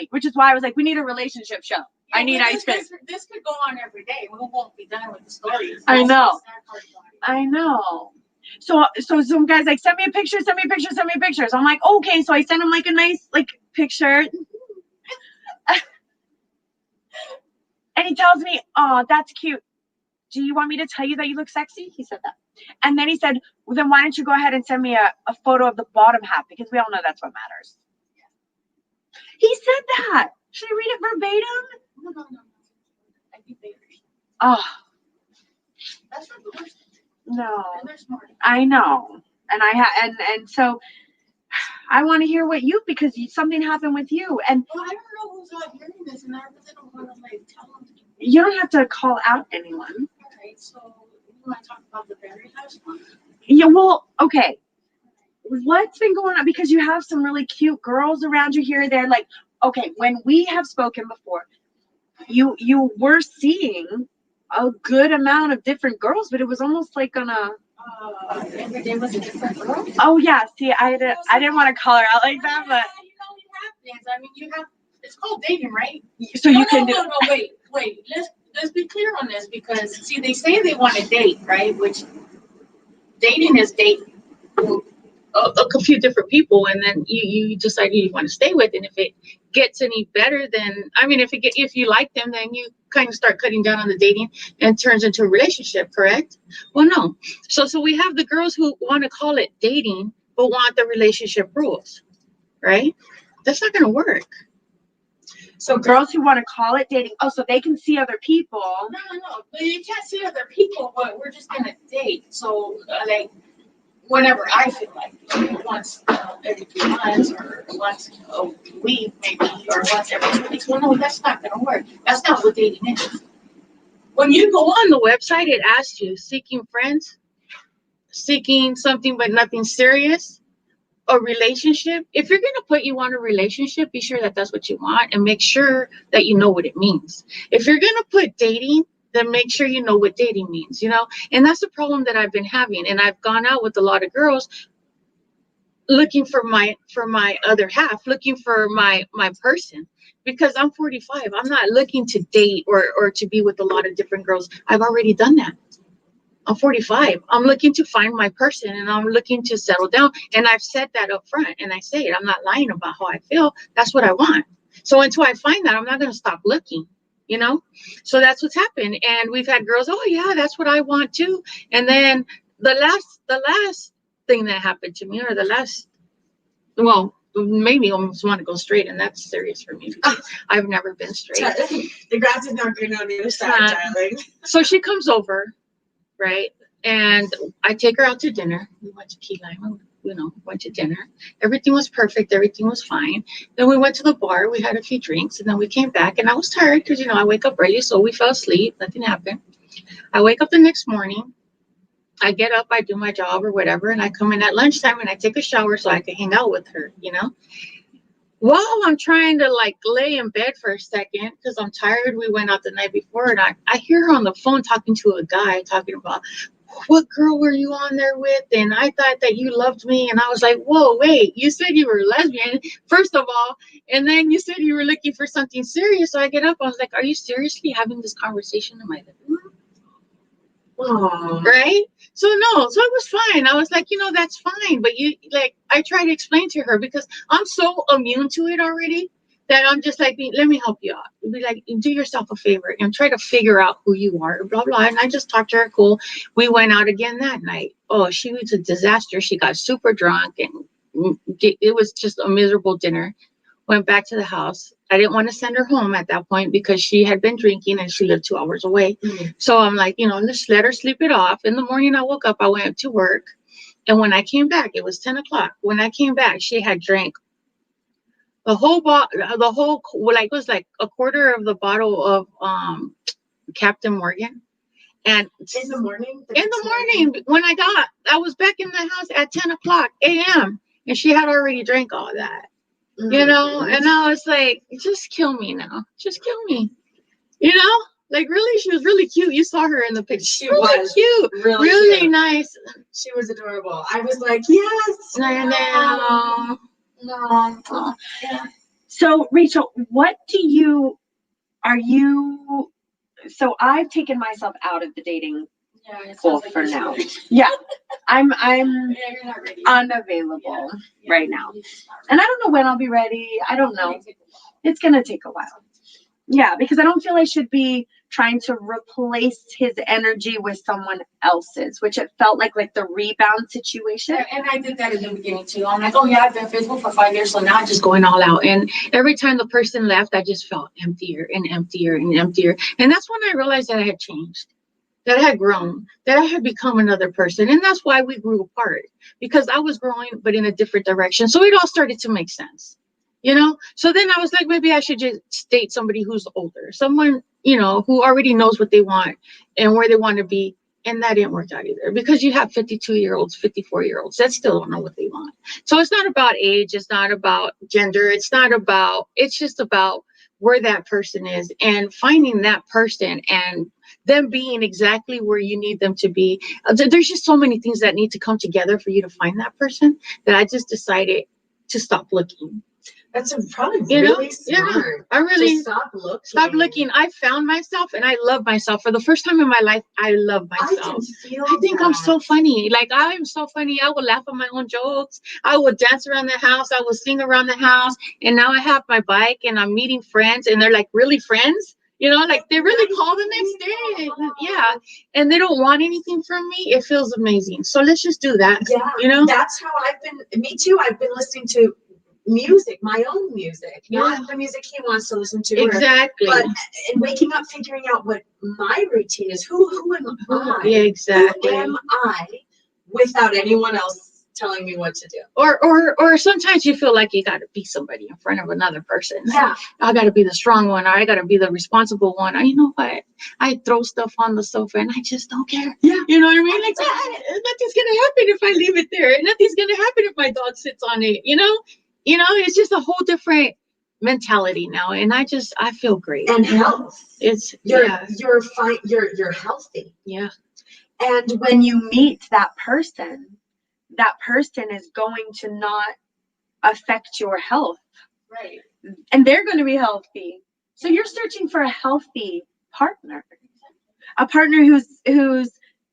which is why I was like, we need a relationship show. Yeah, I need ice cream. This could go on every day. We won't be done with the stories. I know. So some guys like, send me a picture. I'm like, okay. So I sent him like a nice picture. And he tells me, oh, that's cute. Do you want me to tell you that you look sexy? He said that. And then he said, well, then why don't you go ahead and send me a photo of the bottom half? Because we all know that's what matters. He said that. Should I read it verbatim? No. I think they agree. Oh. That's not the worst. No. And there's more. I know. And so I want to hear what because something happened with you. And Well, I don't know who's not hearing this, and I really don't want to like tell them. you don't have to call out anyone. Alright, so you want to talk about the berry house one? Yeah, well, okay. What's been going on? Because you have some really cute girls around you here. They're like, okay, when we have spoken before, you were seeing a good amount of different girls, but it was almost like on a Every day was a different girl. oh yeah, see, I didn't want to call her out like that, but You know it happens. I mean, you have, it's called dating, right? so you can do No, wait. Let's be clear on this, because see, they say they want to date, right? Which dating is dating. A few different people, and then you decide who you want to stay with. And if it gets any better, then I mean, if you like them, then you kind of start cutting down on the dating and turns into a relationship, correct? Well, no. So we have the girls who want to call it dating but want the relationship rules, right? That's not going to work. so girls who want to call it dating, so they can see other people. No. But you can't see other people, but we're just gonna date. So like, whenever I feel like, once every 2 months, or once a week maybe, or once every 2 weeks. Well, no, that's not gonna work. That's not what dating is. When you go on the website, it asks you seeking friends, seeking something but nothing serious, a relationship. If you're going to put you on a relationship, be sure that that's what you want, and make sure that you know what it means. If you're going to put dating, then make sure you know what dating means, and that's the problem that I've been having. And I've gone out with a lot of girls looking for my other half, looking for my person, because I'm 45. I'm not looking to date or to be with a lot of different girls. I've already done that. I'm 45. I'm looking to find my person, and I'm looking to settle down. And I've said that up front, and I say it. I'm not lying about how I feel. That's what I want. So until I find that, I'm not going to stop looking, So that's what's happened. And we've had girls, oh yeah, that's what I want too. And then the last thing that happened to me, or well, maybe almost want to go straight, and that's serious for me because I've never been straight. The grass is not green on the other side, darling. So she comes over, right? And I take her out to dinner. We went to Key Lima, went to dinner. Everything was perfect. Everything was fine. Then we went to the bar. We had a few drinks, and then we came back, and I was tired because, I wake up early. So we fell asleep. Nothing happened. I wake up the next morning. I get up, I do my job or whatever, and I come in at lunchtime and I take a shower so I can hang out with her, While I'm trying to lay in bed for a second because I'm tired, we went out the night before, and I hear her on the phone talking to a guy, talking about, what girl were you on there with? And I thought that you loved me. And I was like, whoa, wait, you said you were lesbian, first of all, and then you said you were looking for something serious. So I get up, I was like, are you seriously having this conversation in my living room? Aww. Right? So it was fine. I was like, that's fine. But I try to explain to her because I'm so immune to it already that I'm just like, let me help you out. Be like, do yourself a favor and try to figure out who you are, blah, blah. And I just talked to her, cool. We went out again that night. Oh, she was a disaster. She got super drunk, and it was just a miserable dinner. Went back to the house. I didn't want to send her home at that point because she had been drinking and she lived 2 hours away. Mm-hmm. So I'm like, let's let her sleep it off. In the morning, I woke up, I went to work. And when I came back, it was 10 o'clock. When I came back, she had drank it was like a quarter of the bottle of Captain Morgan. And in the morning, when I was back in the house at 10 o'clock a.m. and she had already drank all that. And I was like, just kill me now. Just kill me. Really, she was really cute. You saw her in the picture. She was cute. Really cute. Nice. She was adorable. I was like, yes. I know. No. Yeah. So, Rachel, so I've taken myself out of the dating pool for now. Yeah. I'm you're not ready. Unavailable right now. And I don't know when I'll be ready. I don't know. It's going to take a while. Yeah, because I don't feel I should be trying to replace his energy with someone else's, which it felt like the rebound situation. And I did that in the beginning too. I'm like, oh yeah, I've been physical for 5 years, so now I'm just going all out. And every time the person left, I just felt emptier and emptier and emptier. And that's when I realized that I had changed. that I had grown, that I had become another person. And that's why we grew apart, because I was growing, but in a different direction. So it all started to make sense, you know? So then I was like, maybe I should just date somebody who's older, someone, you know, who already knows what they want and where they want to be. And that didn't work out either, because you have 52-year-olds, 54-year-olds that still don't know what they want. So it's not about age. It's not about gender. It's just about where that person is and finding that person and them being exactly where you need them to be. There's just so many things that need to come together for you to find that person that I just decided to stop looking. That's probably You know? really smart. I really To stop looking. Stop looking. I found myself and I love myself. For the first time in my life, I love I myself. can feel I think I'm that. so funny. Like, I'm so funny. I would laugh at my own jokes. I would dance around the house. I would sing around the house. And now I have my bike and I'm meeting friends, and they're like really friends. You know, like they really call the next day. Yeah. And they don't want anything from me. It feels amazing. So let's just do that. Yeah. You know? That's how I've been. Me too. I've been listening to music, my own music, not the music he wants to listen to. Exactly. But and waking up, figuring out what my routine is. Who am I? Yeah, exactly. Who am I without anyone else telling me what to do? Or sometimes you feel like you got to be somebody in front of another person. Yeah. I got to be the strong one, or I got to be the responsible one. Or, you know what? I throw stuff on the sofa and I just don't care. Yeah. You know what I mean? Like, nothing's going to happen if I leave it there. Nothing's going to happen if my dog sits on it. You know, it's just a whole different mentality now. And I feel great. And health. You're fine. You're healthy. Yeah. And when you meet that person is going to not affect your health. Right. And they're going to be healthy. So you're searching for a healthy partner. A partner who's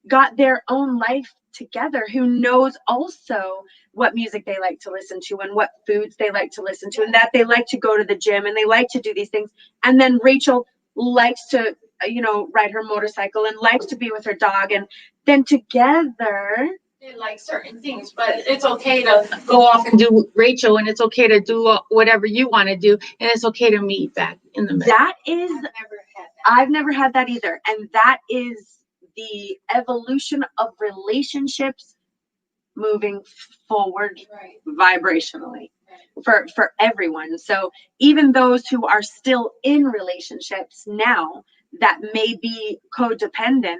got their own life together, who knows also what music they like to listen to and what foods they like to listen to, and that they like to go to the gym and they like to do these things. And then Rachael likes to, ride her motorcycle and likes to be with her dog. And then together, They like certain things, but it's okay to go off and do Rachael, and it's okay to do whatever you want to do, and it's okay to meet back in the middle. that is, I've never had that. I've never had that either. And that is the evolution of relationships moving forward Right. vibrationally for everyone. So even those who are still in relationships now that may be codependent,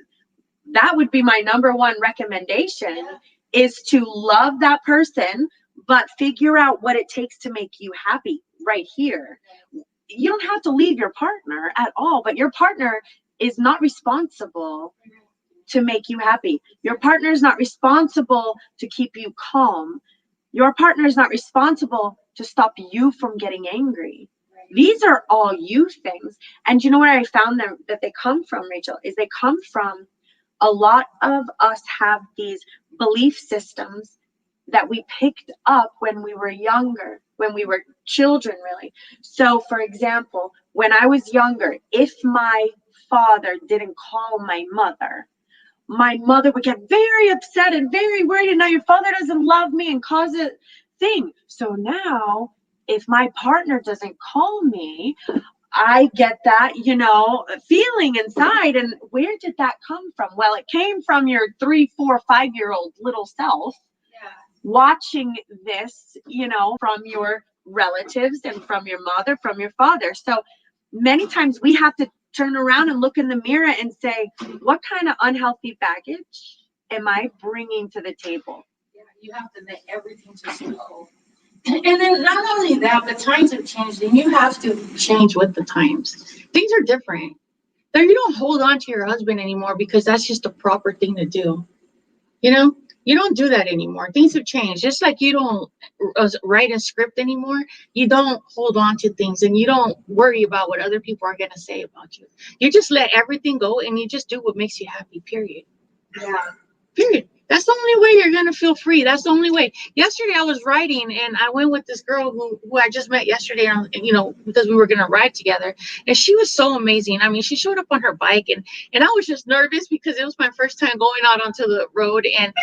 that would be my number one recommendation, is to love that person, but figure out what it takes to make you happy right here. You don't have to leave your partner at all, but your partner is not responsible to make you happy. Your partner is not responsible to keep you calm. Your partner is not responsible to stop you from getting angry. These are all you things. And you know where I found them that they come from, Rachael, is they come from a lot of us have these belief systems that we picked up when we were younger, when we were children, really. So, for example, when I was younger, if my father didn't call my mother would get very upset and very worried, and now your father doesn't love me, and cause a thing. So now, if my partner doesn't call me, I get that, feeling inside. And where did that come from? Well, it came from your 3, 4, 5-year-old little self. Yeah. Watching this, from your relatives and from your mother, from your father. So many times we have to turn around and look in the mirror and say, what kind of unhealthy baggage am I bringing to the table? Yeah, you have to let everything just go. And then not only that, but times have changed, and you have to Change with the times. Things are different. Then you don't hold on to your husband anymore because that's just the proper thing to do. You don't do that anymore. Things have changed. Just like you don't write a script anymore, you don't hold on to things, and you don't worry about what other people are going to say about you. You just let everything go, and you just do what makes you happy, period. Yeah. Period. That's the only way you're going to feel free. That's the only way. Yesterday I was riding, and I went with this girl who I just met yesterday, because we were going to ride together. And she was so amazing. I mean, she showed up on her bike, and I was just nervous because it was my first time going out onto the road, and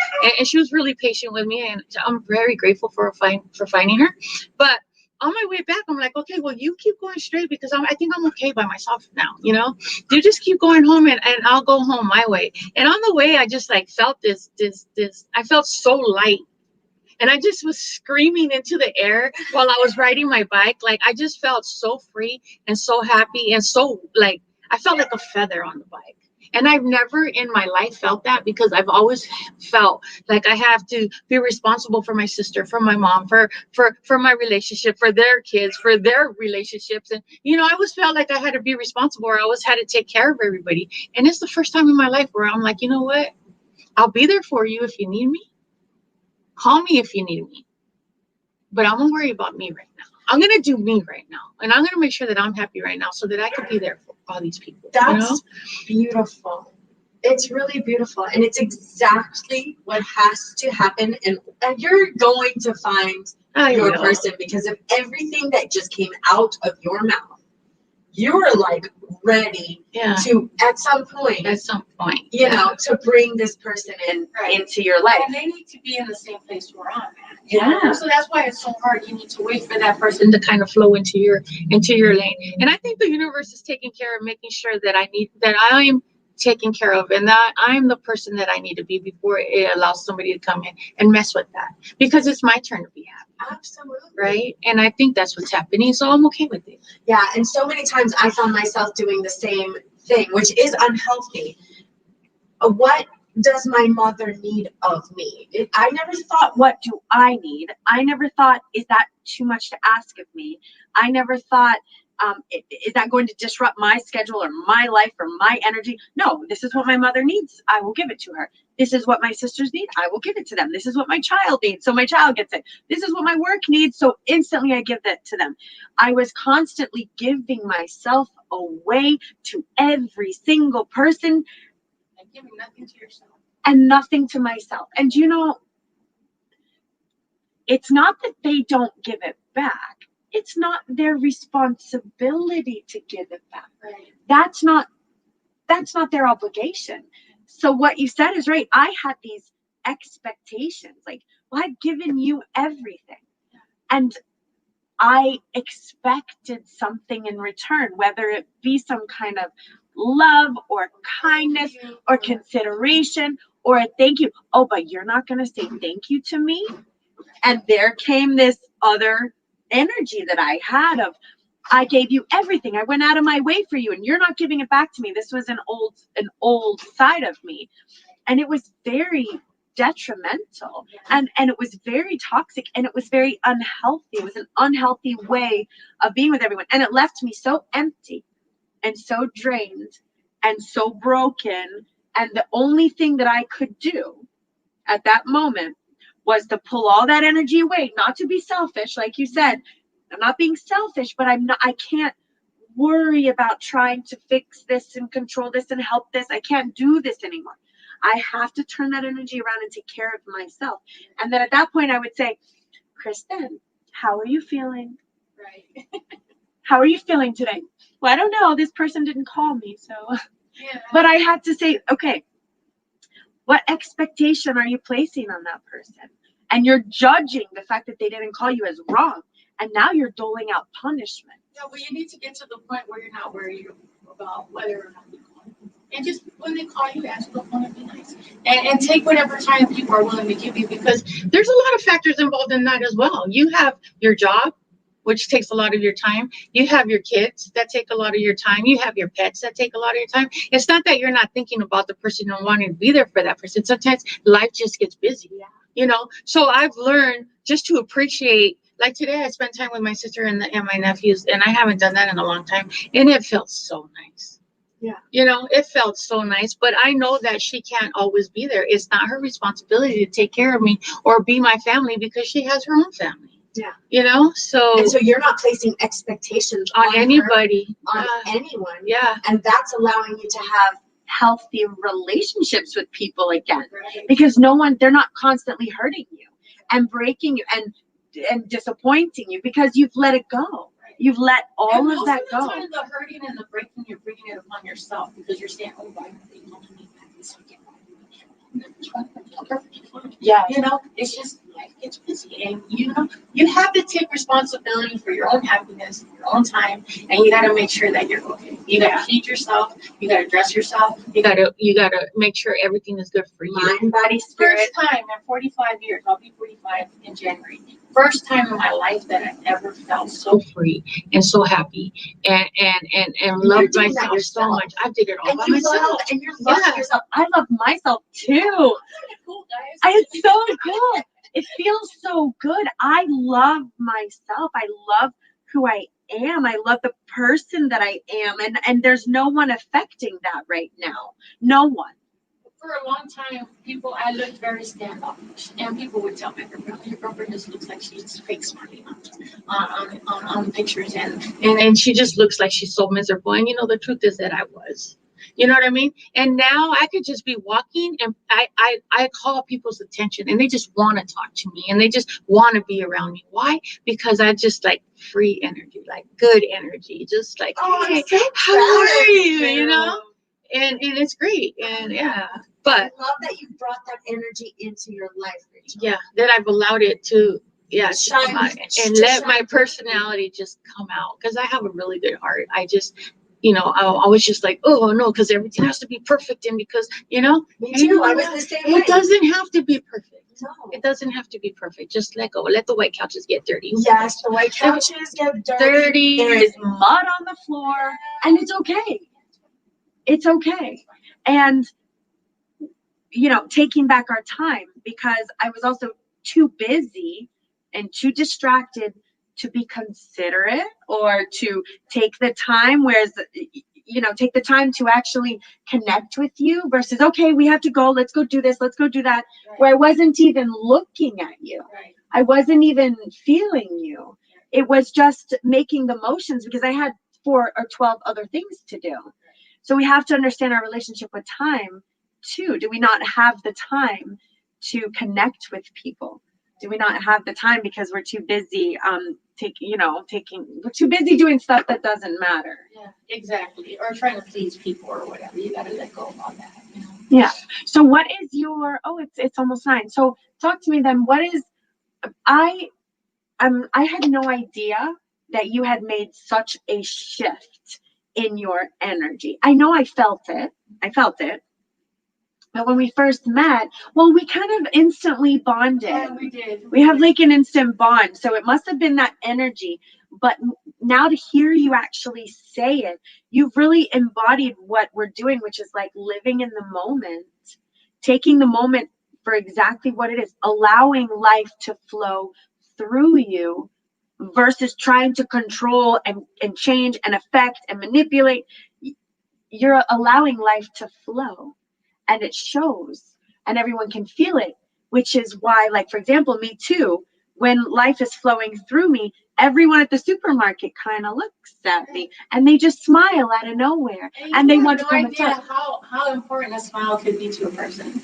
she was really patient with me, and I'm very grateful for finding her. But on my way back, I'm like, okay, well, you keep going straight because I think I'm okay by myself now, you know? You just keep going home and I'll go home my way. And on the way, I just like felt this, I felt so light. And I just was screaming into the air while I was riding my bike. Like, I just felt so free and so happy and so like, I felt like a feather on the bike. And I've never in my life felt that because I've always felt like I have to be responsible for my sister, for my mom, for my relationship, for their kids, for their relationships. And, you know, I always felt like I had to be responsible or I always had to take care of everybody. And it's the first time in my life where I'm like, you know what? I'll be there for you if you need me. Call me if you need me. But I'm going to worry about me right now. I'm going to do me right now. And I'm going to make sure that I'm happy right now so that I can be there for all these people. That's beautiful. It's really beautiful. And it's exactly what has to happen. And you're going to find your person because of everything that just came out of your mouth. You're like ready to, at some point, you know, to bring this person into your life. And they need to be in the same place where I'm at. Yeah. So that's why it's so hard. You need to wait for that person And to kind of flow into your lane. And I think the universe is taking care of making sure that I'm taken care of and that I'm the person that I need to be before it allows somebody to come in and mess with that. Because it's my turn to be happy. Absolutely. Right? And I think that's what's happening. So I'm okay with it. Yeah. And so many times I found myself doing the same thing, which is unhealthy. What does my mother need of me? I never thought, what do I need? I never thought, is that too much to ask of me? I never thought, is that going to disrupt my schedule or my life or my energy? No, this is what my mother needs. I will give it to her. This is what my sisters need. I will give it to them. This is what my child needs. So my child gets it. This is what my work needs. So instantly I give that to them. I was constantly giving myself away to every single person. and giving nothing to yourself. And nothing to myself. And you know, it's not that they don't give it back. It's not their responsibility to give it back. Right. That's not their obligation. So what you said is right. I had these expectations, like, well, I've given you everything. And I expected something in return, whether it be some kind of love or kindness or consideration or a thank you. Oh, but you're not going to say thank you to me? And there came this other energy that I had of, I gave you everything. I went out of my way for you and you're not giving it back to me. This was an old side of me. And it was very detrimental and it was very toxic and it was very unhealthy. It was an unhealthy way of being with everyone. And it left me so empty and so drained and so broken. And the only thing that I could do at that moment was to pull all that energy away, not to be selfish, like you said. I'm not being selfish, but I can't worry about trying to fix this and control this and help this. I can't do this anymore. I have to turn that energy around and take care of myself. And then at that point I would say, Kristen, how are you feeling? Right. How are you feeling today? Well, I don't know. This person didn't call me. So, Yeah. But I had to say, okay, what expectation are you placing on that person? And you're judging the fact that they didn't call you as wrong. And now you're doling out punishment. Yeah, well, you need to get to the point where you're not worried about whether or not they call you. And just when they call you, answer the phone and be nice. And take whatever time people are willing to give you, because There's a lot of factors involved in that as well. You have your job, which takes a lot of your time. You have your kids that take a lot of your time. You have your pets that take a lot of your time. It's not that you're not thinking about the person and wanting to be there for that person. Sometimes life just gets busy, you know? So I've learned just to appreciate, like today I spent time with my sister and my nephews, and I haven't done that in a long time. And it felt so nice. Yeah. You know, it felt so nice, but I know that she can't always be there. It's not her responsibility to take care of me or be my family because she has her own family. Yeah. You know, so And so you're not placing expectations on anybody, her, on anyone. Yeah. And that's allowing you to have healthy relationships with people again. right. Because they're not constantly hurting you and breaking you and disappointing you because you've let it go. You've let all of that go. Most of the time, the hurting and the breaking, you're bringing it upon yourself because you're saying, "Oh, why did they come to me? This weekend, why did they come?" Yeah. You know, it's just life gets busy, and you know you have to take responsibility for your own happiness, your own time, and you got to make sure that you're okay. You got to feed yourself, you got to dress yourself, You gotta make sure everything is good for you. Mind, body, spirit. First time in 45 years, I'll be 45 in January. First time in my life that I ever felt so So free and so happy and loved doing that myself so yourself. much. I did it all And by you myself. love, and you're loving Yeah. yourself. I love myself too. cool, guys. It's so good. It feels so good. I love myself. I love who I am. I love the person that I am. And there's no one affecting that right now. No one. For a long time, I looked very standoffish, and people would tell my girlfriend, "Your girlfriend just looks like she's fake smiling on pictures," And she just looks like she's so miserable. And the truth is that I was. You know what I mean? And now I could just be walking and I call people's attention and they just want to talk to me and they just want to be around me. Why? Because I just like free energy, like good energy, just like, hey, how are you? And it's great. And yeah, but I love that you brought that energy into your life, Rachel. yeah, that I've allowed it to Shine, come out and to let shine. my personality just come out because I have a really good heart. I just I was just like, oh no, because everything has to be perfect and because Me too. I was the same way. it doesn't have to be perfect. No. It doesn't have to be perfect. Just let go. Let the white couches get dirty. Yes, the white couches get dirty. There is mud on the floor, and it's okay. It's okay. And taking back our time, because I was also too busy and too distracted to be considerate or to take the time, take the time to actually connect with you versus, okay, we have to go, let's go do this, let's go do that, where I wasn't even looking at you. Right. I wasn't even feeling you. It was just making the motions because I had 4 or 12 other things to do. So we have to understand our relationship with time too. Do we not have the time to connect with people? Do we not have the time because we're too busy we're too busy doing stuff that doesn't matter? Yeah, exactly. Or trying to please people or whatever. You got to let go of all that. Yeah. So what is your, it's almost 9. So talk to me then. What is, I had no idea that you had made such a shift in your energy. I know I felt it. But when we first met, we kind of instantly bonded. Yeah, we did. We have like an instant bond. So it must have been that energy. But now to hear you actually say it, you've really embodied what we're doing, which is like living in the moment, taking the moment for exactly what it is, allowing life to flow through you versus trying to control and change and affect and manipulate. You're allowing life to flow. And it shows and everyone can feel it, which is why, like, for example, me too, when life is flowing through me, everyone at the supermarket kind of looks at me and they just smile out of nowhere and they want to come and talk. How important a smile could be to a person.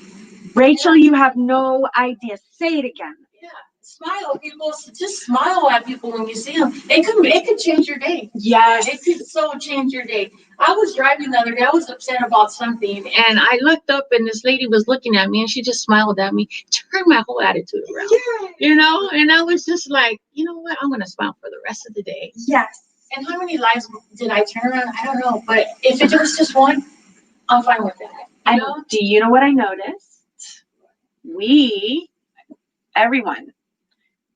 Rachel, you have no idea. Say it again. Yeah. Smile, people. Just smile at people when you see them. It could change your day. Yes. It could so change your day. I was driving the other day. I was upset about something, and I looked up, and this lady was looking at me, and she just smiled at me, turned my whole attitude around. Yeah. And I was just like, you know what? I'm gonna smile for the rest of the day. Yes. And how many lives did I turn around? I don't know, but if it was just one, I'm fine with that. And do you know what I noticed? Everyone.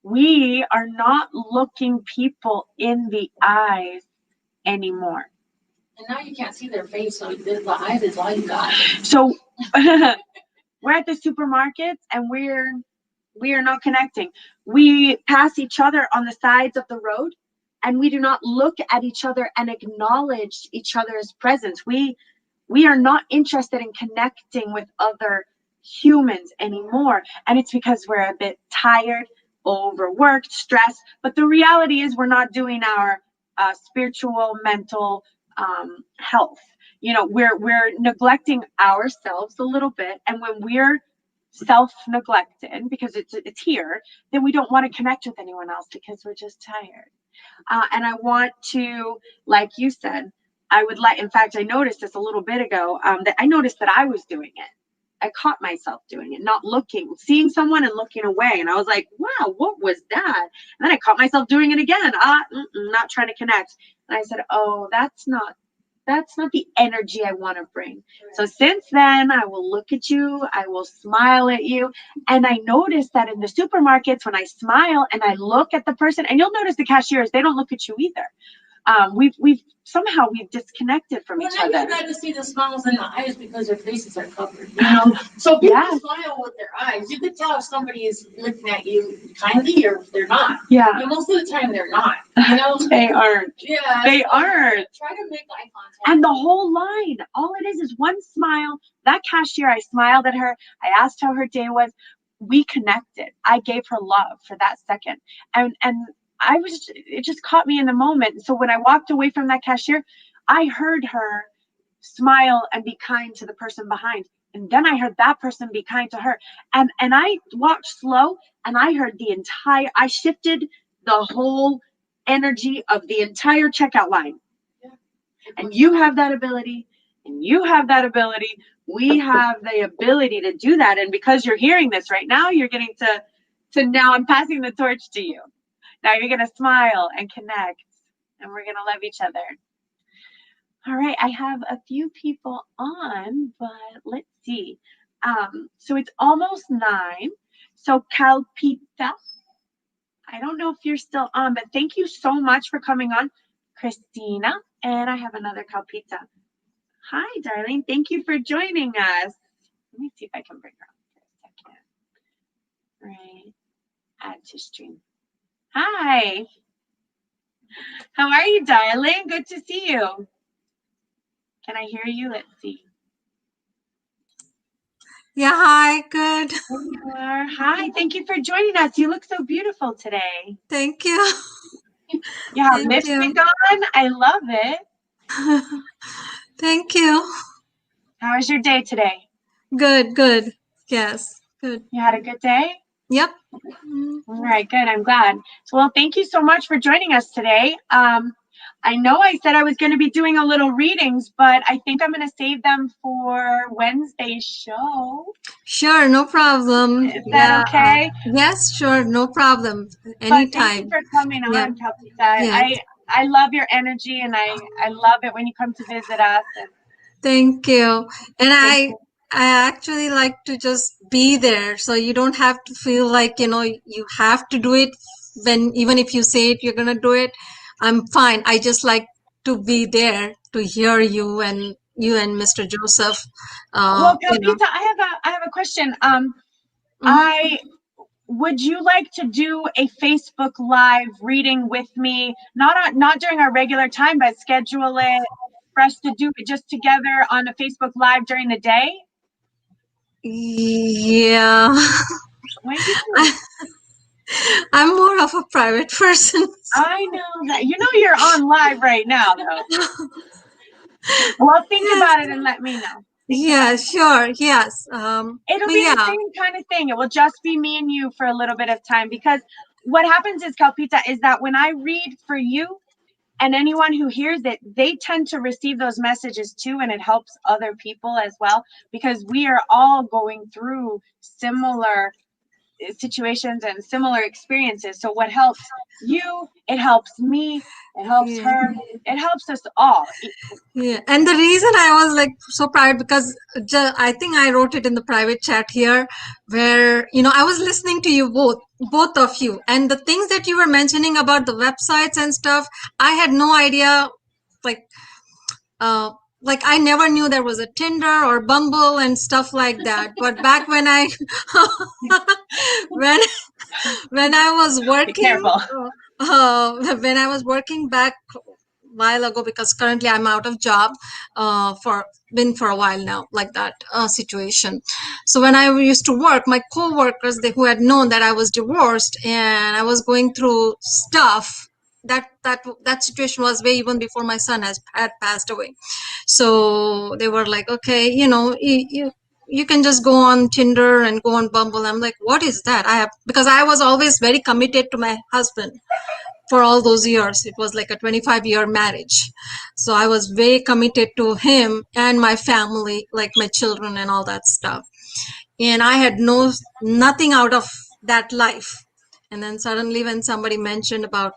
We are not looking people in the eyes anymore. And now you can't see their face, so the eyes is all you got. So we're at the supermarkets and we are not connecting. We pass each other on the sides of the road and we do not look at each other and acknowledge each other's presence. We are not interested in connecting with other humans anymore. And it's because we're a bit tired, overworked, stressed. But the reality is we're not doing our spiritual, mental health. We're neglecting ourselves a little bit. And when we're self-neglected, because it's here, then we don't want to connect with anyone else because we're just tired. And I want to, like you said, in fact, I noticed this a little bit ago, that I noticed that I was doing it. I caught myself doing it, not looking, seeing someone and looking away. And I was like, wow, what was that? And then I caught myself doing it again. Not trying to connect. And I said, oh, that's not the energy I want to bring. So since then, I will look at you, I will smile at you. And I noticed that in the supermarkets, when I smile and I look at the person, and you'll notice the cashiers, they don't look at you either. We've somehow disconnected from each other. You got to see the smiles in the eyes because their faces are covered. You know, so people smile with their eyes. You could tell if somebody is looking at you kindly or if they're not. Yeah. But most of the time they're not. You know, they aren't. Yeah, they aren't. Try to make eye contact. And the whole line, all it is one smile. That cashier, I smiled at her. I asked how her day was. We connected. I gave her love for that second, and it just caught me in the moment. So when I walked away from that cashier, I heard her smile and be kind to the person behind. And then I heard that person be kind to her. And I walked slow and I heard I shifted the whole energy of the entire checkout line. Yeah. And you have that ability, and you have that ability. We have the ability to do that. And because you're hearing this right now, you're getting to now I'm passing the torch to you. Now you're going to smile and connect, and we're going to love each other. All right, I have a few people on, but let's see. So it's almost 9. So Kalpita, I don't know if you're still on, but thank you so much for coming on. Christina, and I have another Kalpita. Hi, darling. Thank you for joining us. Let me see if I can bring her up for a second. Right, add to stream. Hi. How are you, darling? Good to see you. Can I hear you? Let's see. Yeah, hi, good. There you are. Hi, thank you for joining us. You look so beautiful today. Thank you. You have Thank lipstick you. on. I love it. Thank you. How was your day today? Good. Yes, good. You had a good day? Yep. All right, good. I'm glad. Well, thank you so much for joining us today. I know I said I was going to be doing a little readings, but I think I'm going to save them for Wednesday's show. Sure, no problem. Is that okay? Yes, sure, no problem. But thank you Anytime. for coming on, Yeah. Kalpita. Yeah. I love your energy, and I love it when you come to visit us. And Thank you. And thank you. I actually like to just be there, so you don't have to feel like, you have to do it even if you say it, you're going to do it. I'm fine. I just like to be there to hear you and Mr. Joseph. Well, Kalpita, I have a question. Would you like to do a Facebook Live reading with me? Not during our regular time, but schedule it for us to do it just together on a Facebook Live during the day? Yeah. What do you think? I'm more of a private person. I know that. You know you're on live right now, though. Well, think about it and let me know. Yeah, sure. Yes. It'll be the same kind of thing. It will just be me and you for a little bit of time, because what happens is, Kalpita, is that when I read for you and anyone who hears it, they tend to receive those messages too, and it helps other people as well, because we are all going through similar situations and similar experiences. So what helps you, it helps me, it helps her, it helps us all. Yeah, and the reason I was like so proud, because I think I wrote it in the private chat here, where I was listening to you both of you, and the things that you were mentioning about the websites and stuff, I had no idea. Like I never knew there was a Tinder or Bumble and stuff like that. But back when I when I was working, when I was working back a while ago, because currently I'm out of job for a while now, like that situation. So when I used to work, my co-workers, who had known that I was divorced and I was going through stuff, that situation was way even before my son had passed away. So they were like, okay, you can just go on Tinder and go on Bumble. I'm like, what is that? Because I was always very committed to my husband for all those years. It was like a 25-year marriage. So I was very committed to him and my family, like my children and all that stuff. and I had nothing out of that life. And then suddenly when somebody mentioned about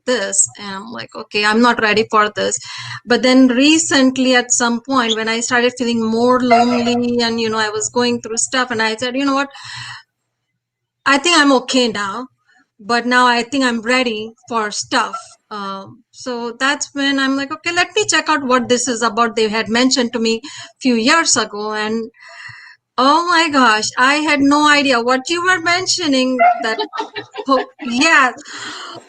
this, and I'm like, okay, I'm not ready for this. But then recently at some point when I started feeling more lonely and, I was going through stuff, and I said, you know what, I think I'm okay now, but now I think I'm ready for stuff. So that's when I'm like, okay, let me check out what this is about. They had mentioned to me a few years ago, and oh my gosh, I had no idea what you were mentioning. That, oh, yeah.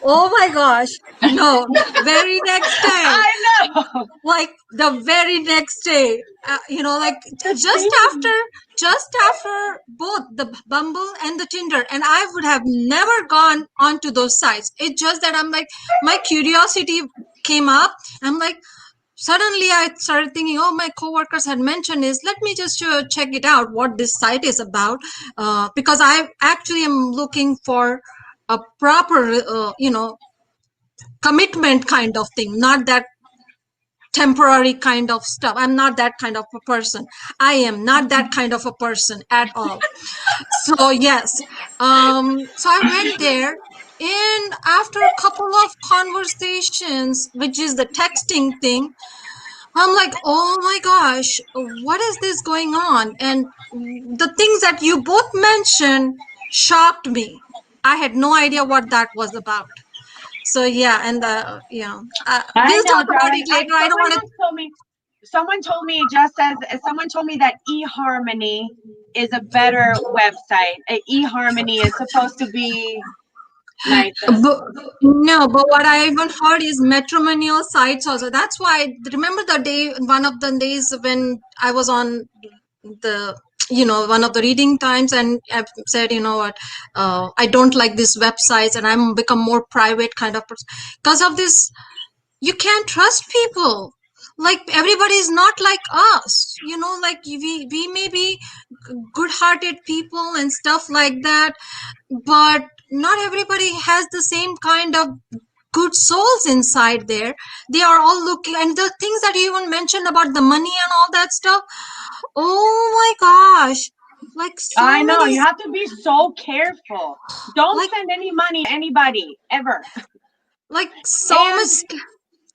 Oh my gosh. No, very next day. I know. Like the very next day, like just after both the Bumble and the Tinder, and I would have never gone onto those sites. It's just that I'm like, my curiosity came up. I'm like, suddenly I started thinking, oh, my coworkers had mentioned this. Let me just check it out, what this site is about, because I actually am looking for a proper, commitment kind of thing, not that temporary kind of stuff. I'm not that kind of a person. I am not that kind of a person at all. So yes, so I went there, and after a couple of conversations, which is the texting thing, I'm like, oh my gosh, what is this going on? And the things that you both mentioned shocked me. I had no idea what that was about. So yeah, and I we'll know, talk about darling. it later. I don't want to. Someone told me that eHarmony is a better website. eHarmony is supposed to be nice. No, but what I even heard is matrimonial sites also. That's why, remember the day, one of the days when I was on the, one of the reading times, and I've said, you know what, I don't like these websites, and I'm become more private kind of person. Because of this, you can't trust people. Like, everybody is not like us, like we may be good-hearted people and stuff like that, but not everybody has the same kind of good souls inside there. They are all looking, and the things that you even mentioned about the money and all that stuff, oh my gosh, like so I know, many, you have to be so careful. Don't like send any money to anybody ever. like so And much.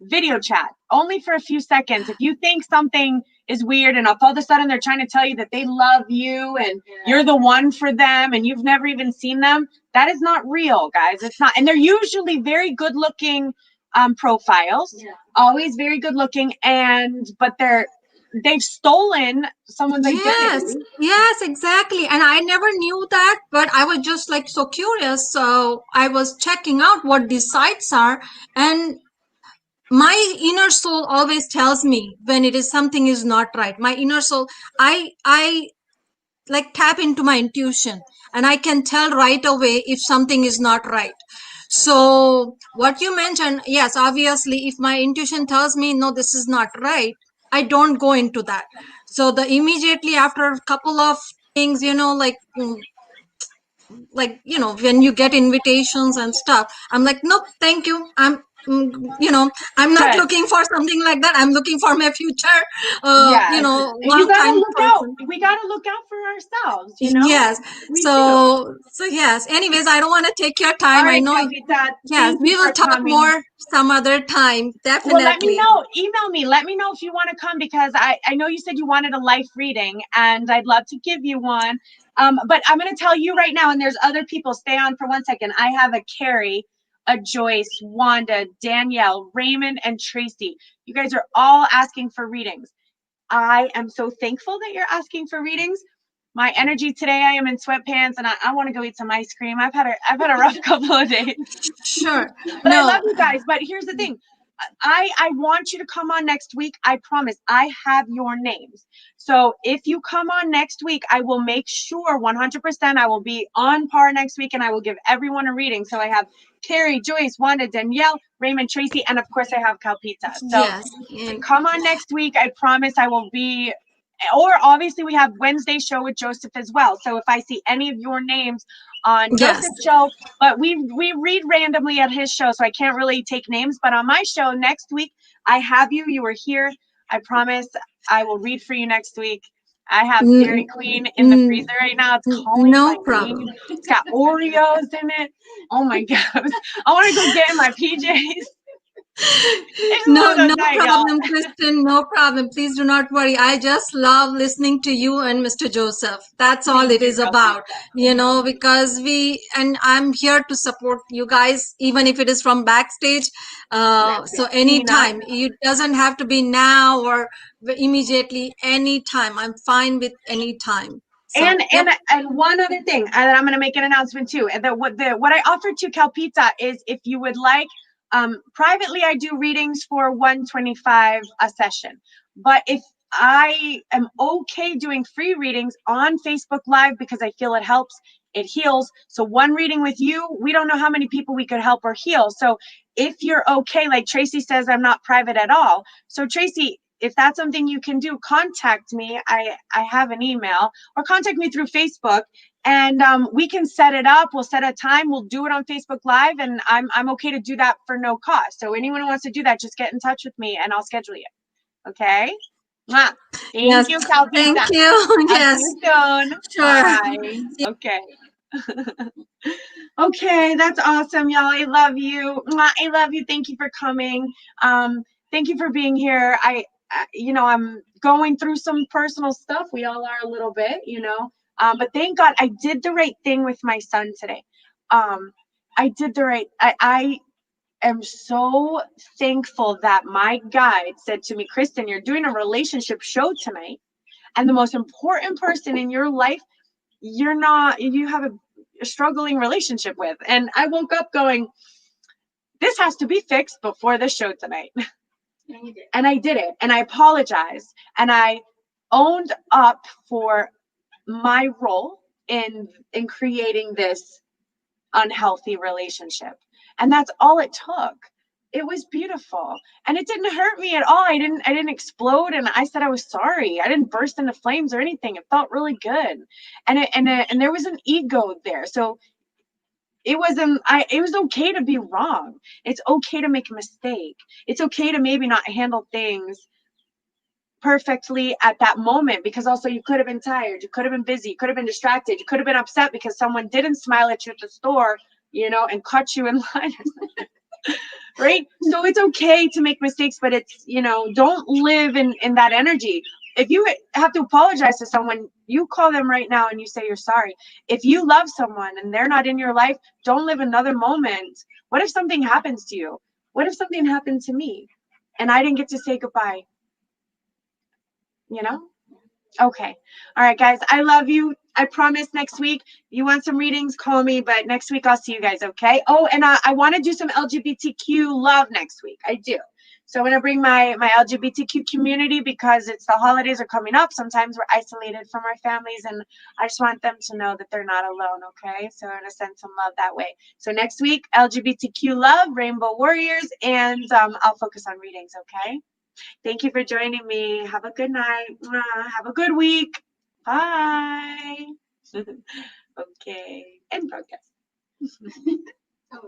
video chat only for a few seconds. If you think something is weird and if all of a sudden they're trying to tell you that they love you and you're the one for them and you've never even seen them, that is not real, guys. It's not. And they're usually very good looking profiles, always very good looking, but they've stolen someone's identity. Yes, exactly. And I never knew that, but I was just like so curious, so I was checking out what these sites are, and my inner soul always tells me when it is something is not right. My inner soul, I like tap into my intuition, and I can tell right away if something is not right. So what you mentioned, yes, obviously, if my intuition tells me no, this is not right, I don't go into that. So the immediately after a couple of things, when you get invitations and stuff, I'm like, nope, thank you. I'm not Good. looking for something like that. I'm looking for my future, Yes. You long gotta time look out. person. We gotta look out for ourselves, Yes. We do. So yes. Anyways, I don't want to take your time. All right, I know. Kavita, Yes, we will talk coming. more some other time. Definitely. Well, let me know. Email me. Let me know if you want to come, because I know you said you wanted a life reading, and I'd love to give you one. But I'm going to tell you right now, and there's other people. Stay on for 1 second. I have a Carrie, a Joyce, Wanda, Danielle, Raymond, and Tracy. You guys are all asking for readings. I am so thankful that you're asking for readings. My energy today, I am in sweatpants, and I want to go eat some ice cream. I've had a rough couple of days. Sure. But I love you guys. But here's the thing. I want you to come on next week. I promise. I have your names. So if you come on next week, I will make sure 100% I will be on par next week, and I will give everyone a reading. So I have Carrie, Joyce, Wanda, Danielle, Raymond, Tracy, and of course I have Kalpita. So yes. come on next week. I promise I will be. Or obviously we have Wednesday show with Joseph as well. So if I see any of your names on Joseph's show, but we read randomly at his show, so I can't really take names. But on my show next week, I have you. You are here. I promise I will read for you next week. I have Mm, Dairy Queen in the freezer right now. It's calling no my problem. name. It's got Oreos in it. Oh my God. I want to go get in my PJs. It's No, middle no of the night, y'all. problem, Kristen. No problem. Please do not worry. I just love listening to you and Mr. Joseph. That's all Thank it you, is about, because and I'm here to support you guys, even if it is from backstage. So anytime, it doesn't have to be now or immediately, anytime. I'm fine with any time. So, And one other thing, and I'm going to make an announcement too. And what I offered to Calpita is, if you would like, privately, I do readings for $125 a session. But if I am okay doing free readings on Facebook Live, because I feel it helps, it heals. So one reading with you, we don't know how many people we could help or heal. So if you're okay, like Tracy says, I'm not private at all. So Tracy, if that's something you can do, contact me. I have an email, or contact me through Facebook, and we can set it up. We'll set a time. We'll do it on Facebook Live, and I'm okay to do that for no cost. So anyone who wants to do that, just get in touch with me, and I'll schedule you. Okay? Mwah. yes, Thank you, Calpita. thank you. I'll Yes, see you soon. sure. Bye. Okay. Okay, that's awesome, y'all. I love you. Mwah, I love you. Thank you for coming. Thank you for being here. I'm going through some personal stuff. We all are a little bit, but thank God I did the right thing with my son today. I did the right. I am so thankful that my guide said to me, Kristen, you're doing a relationship show tonight, and the most important person in your life, you have a struggling relationship with. And I woke up going, this has to be fixed before the show tonight. And I did it, and I apologized, and I owned up for my role in creating this unhealthy relationship. And that's all it took. It was beautiful, and it didn't hurt me at all. I didn't explode, and I said I was sorry. I didn't burst into flames or anything. It felt really good, and there was an ego there. So it was okay to be wrong. It's okay to make a mistake. It's okay to maybe not handle things perfectly at that moment, because also you could have been tired, you could have been busy, you could have been distracted, you could have been upset because someone didn't smile at you at the store, and cut you in line or something. Right? So it's okay to make mistakes, but it's, don't live in that energy. If you have to apologize to someone, you call them right now and you say you're sorry. If you love someone and they're not in your life, don't live another moment. What if something happens to you? What if something happened to me and I didn't get to say goodbye? Okay. All right, guys. I love you. I promise next week, you want some readings, call me, but next week I'll see you guys, okay? Oh, and I want to do some LGBTQ love next week. I do. So I'm going to bring my LGBTQ community, because the holidays are coming up. Sometimes we're isolated from our families, and I just want them to know that they're not alone, okay? So I'm going to send some love that way. So next week, LGBTQ love, Rainbow Warriors, and I'll focus on readings, okay? Thank you for joining me. Have a good night. Have a good week. Bye. Okay. End podcast.